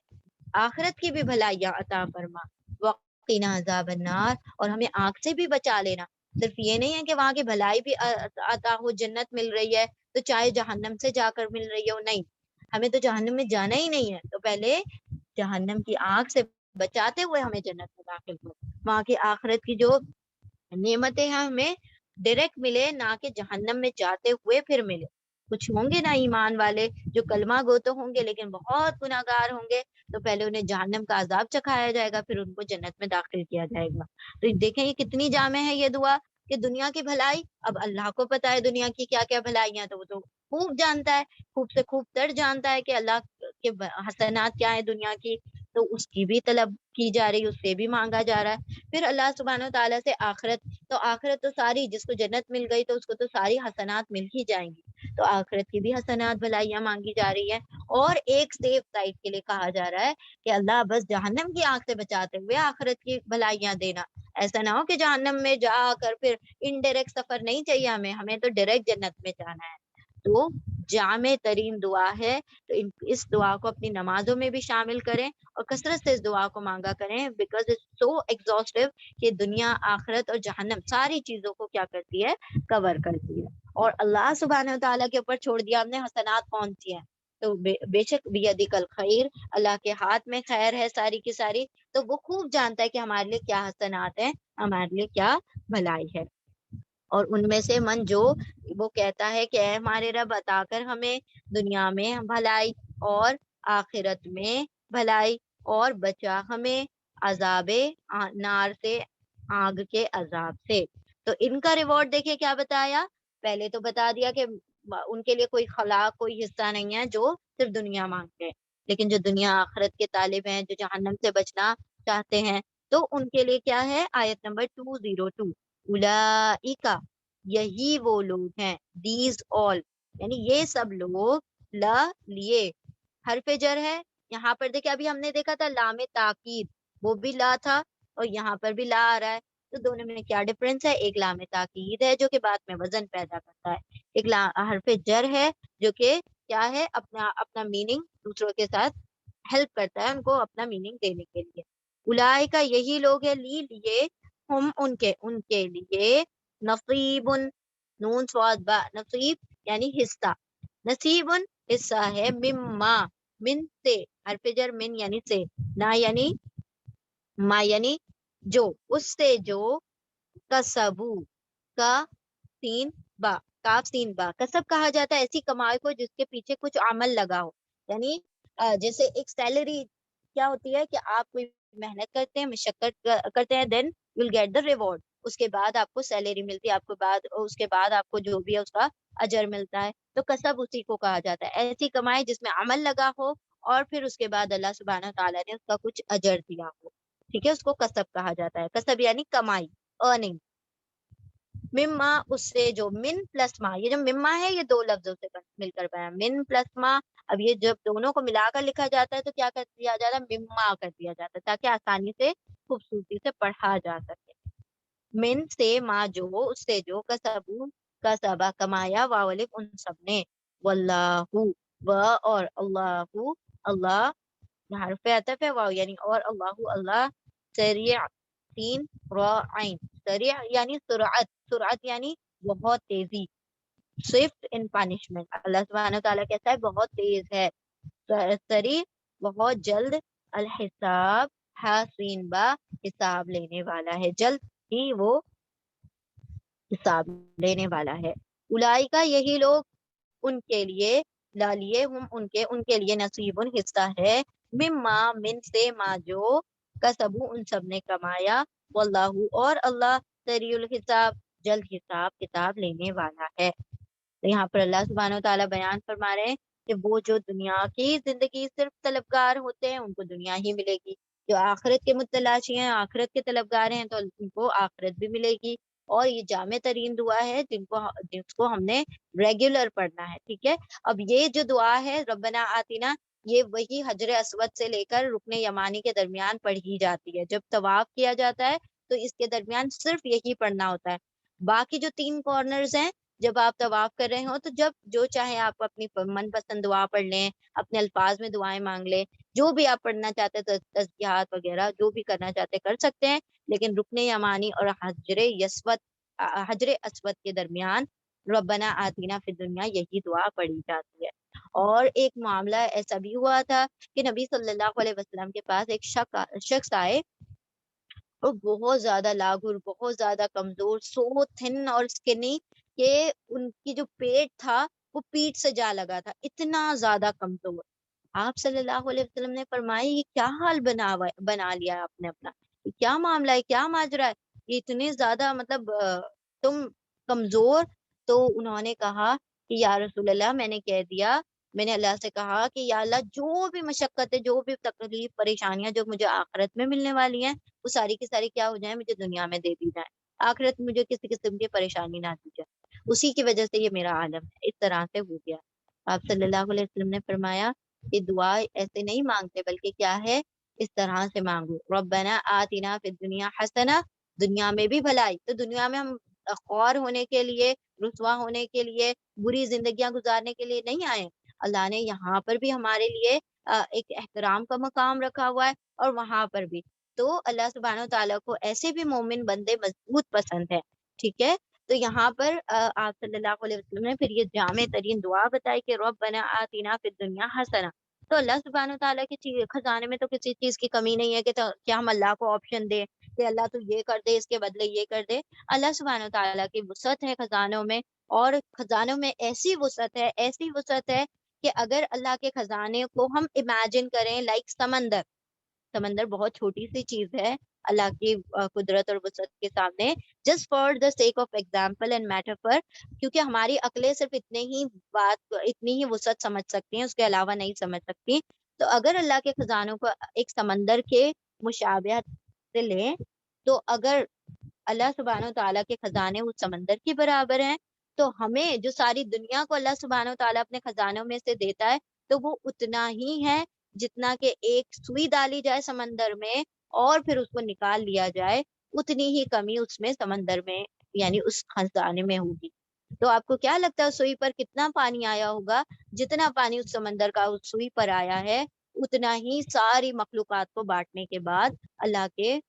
آخرت کی بھی بھلائیاں عطا فرما، وقنا عذاب النار، اور ہمیں آگ سے بھی بچا لینا. صرف یہ نہیں ہے کہ وہاں کی بھلائی بھی عطا ہو، جنت مل رہی ہے تو چاہے جہنم سے جا کر مل رہی ہو، نہیں، ہمیں تو جہنم میں جانا ہی نہیں ہے، تو پہلے جہنم کی آگ سے بچاتے ہوئے ہمیں جنت میں داخل ہو. وہاں کی آخرت کی جو نعمتیں ہیں ہمیں ڈائریکٹ ملے، نہ کہ جہنم میں جاتے ہوئے پھر ملے. کچھ ہوں گے نا ایمان والے جو کلمہ گو تو ہوں گے لیکن بہت گناہگار ہوں گے، تو پہلے انہیں جہنم کا عذاب چکھایا جائے گا، پھر ان کو جنت میں داخل کیا جائے گا. تو دیکھیں یہ کتنی جامع ہے یہ دعا کہ دنیا کی بھلائی، اب اللہ کو پتا ہے دنیا کی کیا کیا بھلائیاں، تو وہ تو خوب جانتا ہے، خوب سے خوب تر جانتا ہے کہ اللہ کے حسنات کیا ہیں دنیا کی، تو اس کی بھی طلب کی جا رہی ہے، اس سے بھی مانگا جا رہا ہے. پھر اللہ سبحانہ و تعالیٰ سے آخرت، تو آخرت تو ساری، جس کو جنت مل گئی تو اس کو تو ساری حسنات مل ہی جائیں گی، تو آخرت کی بھی حسنات بھلائیاں مانگی جا رہی ہے. اور ایک سیف سائڈ کے لیے کہا جا رہا ہے کہ اللہ بس جہنم کی آگ سے بچاتے ہوئے آخرت کی بھلائیاں دینا. ایسا نہ ہو کہ جہنم میں جا کر پھر انڈائریکٹ سفر نہیں چاہیے ہمیں تو ڈائریکٹ جنت میں جانا ہے. تو جامع ترین دعا ہے، تو اس دعا کو اپنی نمازوں میں بھی شامل کریں اور کثرت سے اس دعا کو مانگا کریں، بیکاز اٹس سو ایگزاسٹو کہ دنیا، آخرت اور جہنم ساری چیزوں کو کیا کرتی ہے؟ کور کرتی ہے. اور اللہ سبحانہ و تعالیٰ کے اوپر چھوڑ دیا ہم نے حسنات کون سی ہیں، تو بے شک بیدک الخیر، اللہ کے ہاتھ میں خیر ہے ساری کی ساری، تو وہ خوب جانتا ہے کہ ہمارے لیے کیا حسنات ہیں، ہمارے لیے کیا بھلائی ہے. اور ان میں سے من جو وہ کہتا ہے کہ اے ہمارے رب عطا کر ہمیں دنیا میں بھلائی اور آخرت میں بھلائی، اور بچا ہمیں عذاب نار سے، آگ کے عذاب سے. تو ان کا ریوارڈ دیکھیں کیا بتایا، پہلے تو بتا دیا کہ ان کے لیے کوئی خلاق، کوئی حصہ نہیں ہے جو صرف دنیا مانگتے ہیں، لیکن جو دنیا آخرت کے طالب ہیں، جو جہنم سے بچنا چاہتے ہیں، تو ان کے لیے کیا ہے؟ آیت نمبر 202، اولئک، یہی وہ لوگ ہیں، دیز آل یعنی یہ سب لوگ، لا لیے، حرف جر ہے. یہاں پر دیکھیں ابھی ہم نے دیکھا تھا لام تاکید، وہ بھی لا تھا اور یہاں پر بھی لا آ رہا ہے. تو دونوں میں کیا ڈفرنس ہے؟ ایک لام تاکید ہے جو کہ بعد میں وزن پیدا کرتا ہے، ایک حرف جر ہے جو کہ کیا ہے، اپنا اپنا میننگ دوسروں کے ساتھ ہیلپ کرتا ہے ان کو اپنا میننگ دینے کے لیے. اولائے کا یہی لوگ ہے، لیے ہم ان کے لیے نصیب، نون صاد با، نصیب یعنی حصہ، نصیب حصہ ہے، مما من سے، حرف جر من یعنی سے، نا یعنی ما یعنی جو، اس سے جو، کسبو کا سین با، کاف سین با، کسب کہا جاتا ہے ایسی کمائی کو جس کے پیچھے کچھ عمل لگا ہو. یعنی جیسے ایک سیلری کیا ہوتی ہے کہ آپ کوئی محنت کرتے ہیں، مشقت کرتے ہیں، then you will get the reward, اس کے بعد آپ کو سیلری ملتی ہے، آپ کو بعد اس کے بعد آپ کو جو بھی ہے اس کا اجر ملتا ہے. تو کسب اسی کو کہا جاتا ہے، ایسی کمائی جس میں عمل لگا ہو اور پھر اس کے بعد اللہ سبحانہ تعالیٰ نے اس کا کچھ اجر دیا ہو. ٹھیک ہے، اس کو کسب کہا جاتا ہے. کسب یعنی کمائی، ارننگ. مما اس سے جو، من پلس ما، یہ جو مما ہے یہ دو لفظوں سے مل کر بنا، من پلس ما. اب یہ جب دونوں کو ملا کر لکھا جاتا ہے تو کیا کر دیا جاتا ہے؟ مما کر دیا جاتا ہے تاکہ آسانی سے خوبصورتی سے پڑھا جا سکے. من سے ما جو، اس سے جو، کسبو کسبا کمایا، واولف ان سب نے، واللہ و اور اللہ، اللہ حرف عطف ہے، واو یعنی اور، اللہ اللہ، سریع تین را عین، سریع یعنی سرعت، سرعت یعنی بہت تیزی، سوئفٹ ان پانشمنٹ. اللہ سبحانہ تعالیٰ کیسا ہے؟ بہت تیز ہے. سریع بہت جلد، الحساب حسین با حساب لینے والا ہے، جلد ہی وہ حساب لینے والا ہے. الائی کا یہی لوگ، ان کے لیے، لالیے ہم ان کے لیے نصیب حصہ ہے، مما من سے ما جو، کسبو ان سب نے کمایا، واللہ اور اللہ، سریع الحساب جلد حساب کتاب لینے والا ہے. تو یہاں پر اللہ سبحانہ و تعالیٰ بیان فرما رہے ہیں کہ وہ جو دنیا کی زندگی صرف طلبگار ہوتے ہیں ان کو دنیا ہی ملے گی، جو آخرت کے متلاشی ہیں، آخرت کے طلبگار ہیں تو ان کو آخرت بھی ملے گی. اور یہ جامع ترین دعا ہے جس کو ہم نے ریگولر پڑھنا ہے. ٹھیک ہے، اب یہ جو دعا ہے ربنا آتینا، یہ وہی حجر اسود سے لے کر رکن یمانی کے درمیان پڑھی جاتی ہے. جب طواف کیا جاتا ہے تو اس کے درمیان صرف یہی پڑھنا ہوتا ہے. باقی جو 3 کارنرز ہیں جب آپ طواف کر رہے ہوں تو جب جو چاہے آپ اپنی من پسند دعا پڑھ لیں، اپنے الفاظ میں دعائیں مانگ لیں، جو بھی آپ پڑھنا چاہتے ہیں، تسبیحات وغیرہ جو بھی کرنا چاہتے کر سکتے ہیں. لیکن رکن یمانی اور حجر اسود کے درمیان ربنا آتینا فی الدنیا یہی دعا پڑھی جاتی ہے. اور ایک معاملہ ایسا بھی ہوا تھا کہ نبی صلی اللہ علیہ وسلم کے پاس ایک شخص آئے اور بہت زیادہ لاغر، بہت زیادہ کمزور، سو تھن اور سکنی کہ ان کی جو پیٹ تھا وہ پیٹ سے جا لگا تھا، اتنا زیادہ کمزور. آپ صلی اللہ علیہ وسلم نے فرمایا یہ کیا حال بنا لیا آپ نے اپنا، یہ کیا معاملہ ہے، کیا ماجرا ہے، یہ اتنے زیادہ مطلب تم کمزور. تو انہوں نے کہا کہ یا رسول اللہ، میں نے کہہ دیا، میں نے اللہ سے کہا کہ یا اللہ جو بھی مشقتیں، جو بھی تکلیف پریشانیاں جو مجھے آخرت میں ملنے والی ہیں وہ ساری کی ساری کیا ہو جائیں، مجھے دنیا میں دے دی جائیں، آخرت میں مجھے کسی قسم کی پریشانی نہ دی جائے. اسی کی وجہ سے یہ میرا عالم ہے. اس طرح سے ہو گیا. آپ صلی اللہ علیہ وسلم نے فرمایا کہ دعا ایسے نہیں مانگتے بلکہ کیا ہے، اس طرح سے مانگو، ربنا آتنا فی الدنیا حسنہ، دنیا میں بھی بھلائی. تو دنیا میں ہم خوار ہونے کے لیے، رسوا ہونے کے لیے، بری زندگیاں گزارنے کے لیے نہیں آئے. اللہ نے یہاں پر بھی ہمارے لیے ایک احترام کا مقام رکھا ہوا ہے اور وہاں پر بھی. تو اللہ سبحانہ و تعالیٰ کو ایسے بھی مومن بندے مضبوط پسند ہے. ٹھیک ہے، تو یہاں پر آپ صلی اللہ علیہ وسلم نے پھر یہ جامع ترین دعا بتائی کہ ربنا آتنا فی الدنیا حسنہ. تو اللہ سبحانہ و تعالیٰ کے خزانے میں تو کسی چیز کی کمی نہیں ہے کہ کیا ہم اللہ کو آپشن دیں کہ اللہ تو یہ کر دے، اس کے بدلے یہ کر دے. اللہ سبحانہ و تعالیٰ کی وسعت ہے خزانوں میں، اور خزانوں میں ایسی وسعت ہے، ایسی وسعت ہے کہ اگر اللہ کے خزانے کو ہم امیجن کریں لائک سمندر، سمندر بہت چھوٹی سی چیز ہے اللہ کی قدرت اور وسعت کے سامنے. Just for the sake of example and metaphor, کیونکہ ہماری عقلیں صرف اتنی ہی وسعت سمجھ سکتی ہیں، اس کے علاوہ نہیں سمجھ سکتی. تو اگر اللہ کے خزانوں کو ایک سمندر کے مشابہت سے لیں، تو اگر اللہ سبحانہ و تعالیٰ کے خزانے اس سمندر کے برابر ہیں، تو ہمیں جو ساری دنیا کو اللہ سبحانہ و تعالیٰ اپنے خزانوں میں سے دیتا ہے تو وہ اتنا ہی ہے جتنا کہ ایک سوئی ڈالی جائے سمندر میں اور پھر اس کو نکال لیا جائے، اتنی ہی کمی اس میں سمندر میں یعنی اس خزانے میں ہوگی۔ تو آپ کو کیا لگتا ہے اس سوئی پر کتنا پانی آیا ہوگا؟ جتنا پانی اس سمندر کا اس سوئی پر آیا ہے اتنا ہی ساری مخلوقات کو بانٹنے کے بعد اللہ کے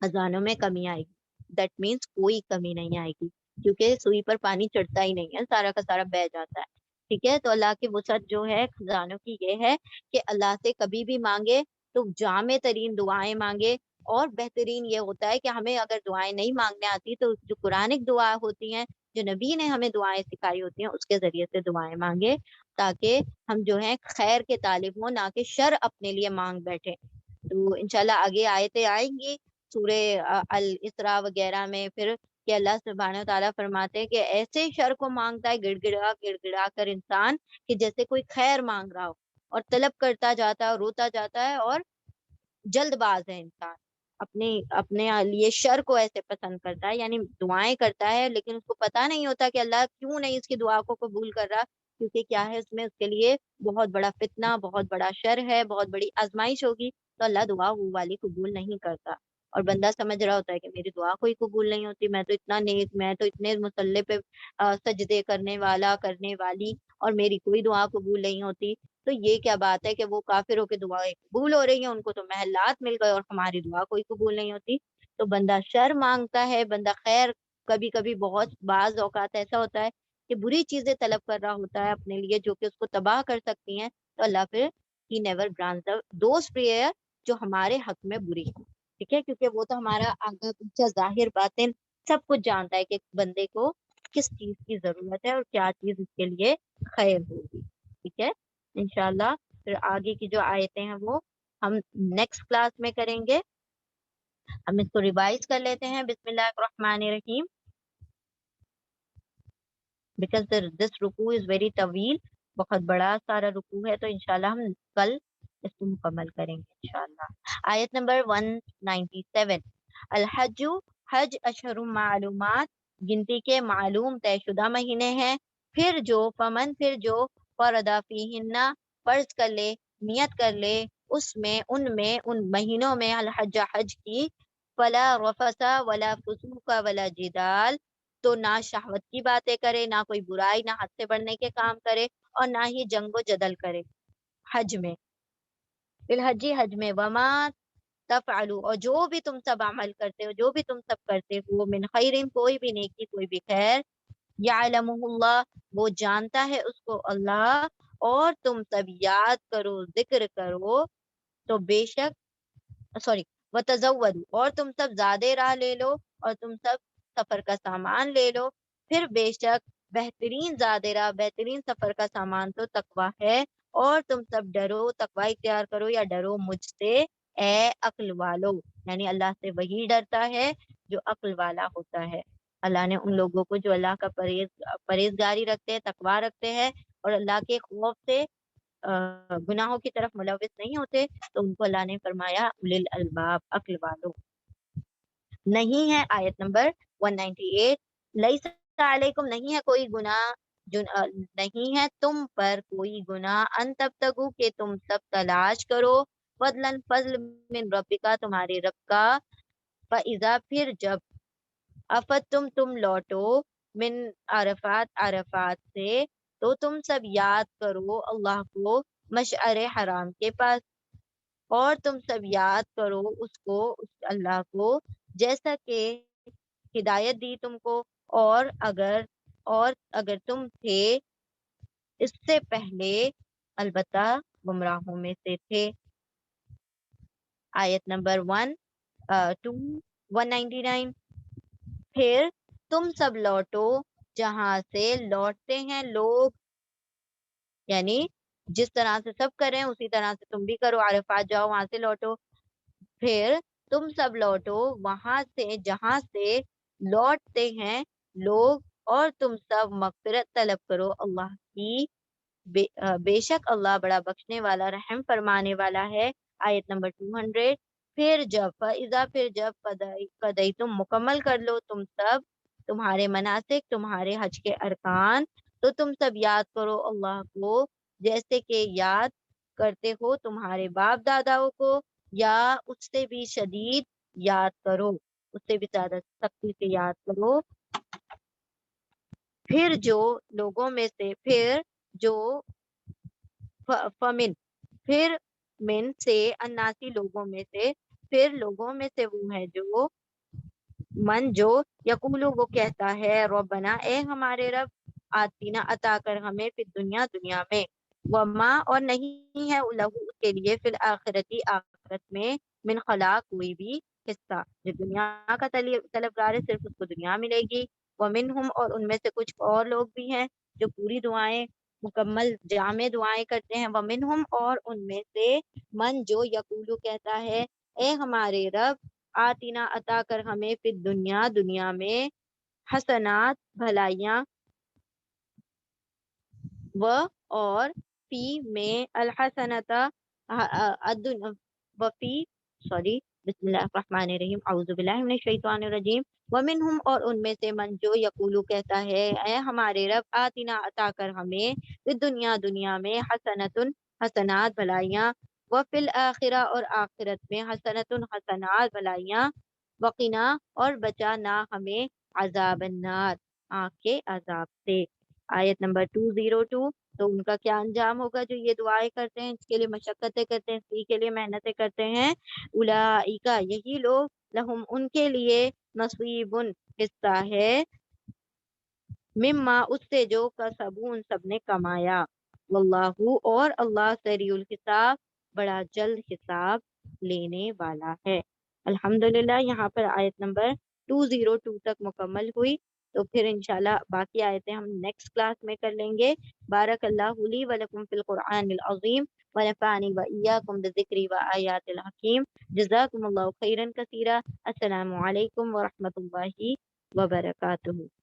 خزانوں میں کمی آئے گی۔ دیٹ مینس کوئی کمی نہیں آئے گی، کیونکہ سوئی پر پانی چڑھتا ہی نہیں ہے، سارا کا سارا بہہ جاتا ہے۔ ٹھیک ہے، تو اللہ کی وسعت جو ہے خزانوں کی یہ ہے کہ اللہ سے کبھی بھی مانگے تو جامع ترین دعائیں مانگے، اور بہترین یہ ہوتا ہے کہ ہمیں اگر دعائیں نہیں مانگنے آتی تو جو قرآنک دعا ہوتی ہیں، جو نبی نے ہمیں دعائیں سکھائی ہوتی ہیں، اس کے ذریعے سے دعائیں مانگے، تاکہ ہم جو ہیں خیر کے طالب ہوں، نہ کہ شر اپنے لیے مانگ بیٹھے۔ تو انشاءاللہ آگے آیتیں آئیں گی سورہ الاسراء وغیرہ میں، پھر کہ اللہ سبحانہ و تعالیٰ فرماتے ہیں کہ ایسے شر کو مانگتا ہے گڑ گڑا کر انسان، کہ جیسے کوئی خیر مانگ رہا ہو، اور طلب کرتا جاتا ہے اور روتا جاتا ہے، اور جلد باز ہے انسان، اپنے لیے شر کو ایسے پسند کرتا ہے، یعنی دعائیں کرتا ہے لیکن اس کو پتا نہیں ہوتا کہ اللہ کیوں نہیں اس کی دعا کو قبول کر رہا، کیونکہ کیا ہے اس میں اس کے لیے بہت بڑا فتنہ، بہت بڑا شر ہے، بہت بڑی آزمائش ہوگی، تو اللہ دعا وہ والی قبول نہیں کرتا۔ اور بندہ سمجھ رہا ہوتا ہے کہ میری دعا کوئی قبول نہیں ہوتی، میں تو اتنا نیک، میں تو اتنے مصلے پہ سجدے کرنے والا کرنے والی، اور میری کوئی دعا قبول نہیں ہوتی، تو یہ کیا بات ہے کہ وہ کافروں کی دعائیں قبول ہو رہی ہیں، ان کو تو محلات مل گئے اور ہماری دعا کوئی قبول نہیں ہوتی۔ تو بندہ شر مانگتا ہے، بندہ خیر، کبھی کبھی بہت بعض اوقات ایسا ہوتا ہے کہ بری چیزیں طلب کر رہا ہوتا ہے اپنے لیے جو کہ اس کو تباہ کر سکتی ہیں، تو اللہ پھر he never grants those prayer جو ہمارے حق میں بری ہے۔ ٹھیک ہے، کیونکہ وہ تو ہمارا آگا پیچھا ظاہر باطن سب کچھ جانتا ہے کہ بندے کو کس چیز کی ضرورت ہے اور کیا چیز اس کے لیے خیر ہوگی۔ ٹھیک ہے، انشاءاللہ پھر آگے کی جو آیتیں ہیں وہ ہم نیکسٹ کلاس میں کریں گے۔ ہم اس کو ریوائز کر لیتے ہیں۔ بسم اللہ الرحمن الرحیم، بیکاز دس رکوع از ویری طویل، بہت بڑا سارا رکوع ہے، تو انشاءاللہ ہم کل اس کو مکمل کریں گے انشاءاللہ۔ آیت نمبر 197، الحج، حج اشہر معلومات، گنتی کے معلوم طے شدہ مہینے ہیں، پھر جو فرض فیہن، فرض کر لے، نیت کر لے ان مہینوں میں الحج حج کی، فلا رفث ولا فسوق ولا جدال، تو نہ شہوت کی باتیں کرے، نہ کوئی برائی، نہ حد سے بڑھنے کے کام کرے، اور نہ ہی جنگ و جدل کرے حج میں، الحجی حج میں، وما تفعلوا، اور جو بھی تم سب عمل کرتے ہو، جو بھی تم سب کرتے ہو، من خیر، کوئی بھی نیکی، کوئی بھی خیر، یعلمہ اللہ، وہ جانتا ہے اس کو اللہ، اور تم سب یاد کرو، ذکر کرو، تو بے شک سوری وتزودوا، اور تم سب زیادہ راہ لے لو، اور تم سب سفر کا سامان لے لو، پھر بے شک بہترین زیادہ راہ، بہترین سفر کا سامان تو تقوی ہے، اور تم سب ڈرو، تقوی اختیار کرو یا ڈرو مجھ سے، اے عقل والو، یعنی اللہ سے وہی ڈرتا ہے جو عقل والا ہوتا ہے۔ اللہ نے ان لوگوں کو جو اللہ کا پرہیزگاری رکھتے ہیں، تقوی رکھتے ہیں، اور اللہ کے خوف سے گناہوں کی طرف ملوث نہیں ہوتے، تو ان کو اللہ نے فرمایا اولی الالباب، عقل والو۔ نہیں ہے آیت نمبر 198، لیس علیکم، نہیں ہے کوئی گناہ، نہیں ہے تم پر کوئی گناہ، ان تبتغوا، کہ تم سب تلاش کرو، فضلا، فضل، من ربکا، تمہارے رب کا، فاذا، پھر جب، تم لوٹو، من عرفات، عرفات سے، تو تم سب یاد کرو اللہ کو مشعر حرام کے پاس، اور تم سب یاد کرو اس کو، اس اللہ کو، جیسا کہ ہدایت دی تم کو، اور اگر تم تھے اس سے پہلے البتہ گمراہوں میں سے تھے۔ آیت نمبر 199، پھر تم سب لوٹو جہاں سے لوٹتے ہیں لوگ، یعنی جس طرح سے سب کریں اسی طرح سے تم بھی کرو، عرفات جاؤ، وہاں سے لوٹو، پھر تم سب لوٹو وہاں سے جہاں سے لوٹتے ہیں لوگ، اور تم سب مغفرت طلب کرو اللہ کی، بے شک اللہ بڑا بخشنے والا، رحم فرمانے والا ہے۔ آیت نمبر 200، پھر جب، فَإِذَا، پھر جب، قدئی تم مکمل کر لو تم سب تمہارے مناسک، تمہارے حج کے ارکان، تو تم سب یاد کرو اللہ کو جیسے کہ یاد کرتے ہو تمہارے باپ داداؤں کو، یا اس سے بھی شدید یاد کرو، اس سے بھی زیادہ سختی سے یاد کرو۔ پھر جو لوگوں میں سے جو فمن پھر من سے اناسی لوگوں میں سے، پھر لوگوں میں سے وہ ہے جو جو یقولو وہ کہتا ہے ربنا اے ہمارے رب، آتینا عطا کر ہمیں پھر دنیا میں، وما اور نہیں ہے لہو اس کے لیے، فی الآخرتی آخرت میں، من خلاق کوئی بھی حصہ، جو دنیا کا طلبگار ہے صرف اس کو دنیا ملے گی، ومنہم اور ان میں سے کچھ اور لوگ بھی ہیں جو پوری دعائیں مکمل جامع دعائیں کرتے ہیں، ومنہم اور ان میں سے من جو یقولو کہتا ہے اے ہمارے رب، آتینا عطا کر ہمیں پھر دنیا میں، حسنات بھلائیاں، اور فی میں الحسنتا وفی سوری بسم اللہ الرحمن الرحیم اعوذ باللہ من الشیطان الرجیم، ومنہم اور ان میں سے من جو یقولو کہتا ہے اے ہمارے رب، آتینا عطا کر ہمیں پھر دنیا میں، حسنات بھلائیاں، وفی الآخرہ اور آخرت میں، حسنات بھلائیاں، وقنا اور بچانا ہمیں عذاب النار آگ کے عذاب سے۔ آیت نمبر 202۔ تو ان کا کیا انجام ہوگا جو یہ دعائیں کرتے ہیں، اس کے لیے مشقتیں کرتے ہیں، اسی کے لیے محنتیں کرتے ہیں، اولئک یہی لوگ، لہم ان کے لیے، نصیب حصہ ہے، مما اس سے جو کسبوا ان سب نے کمایا، واللہ اور اللہ سریع الحساب بڑا جلد حساب لینے والا ہے۔ الحمدللہ یہاں پر آیت نمبر 202 تک مکمل ہوئی، تو پھر انشاءاللہ باقی آیتیں ہم نیکسٹ کلاس میں کر لیں گے۔ بارک اللہ لی و لکم فی القرآن العظیم ونفعنی و ایاکم بذکری و آیات الحکیم، جزاکم اللہ خیرا کثیرا۔ السلام علیکم ورحمۃ اللہ وبرکاتہ۔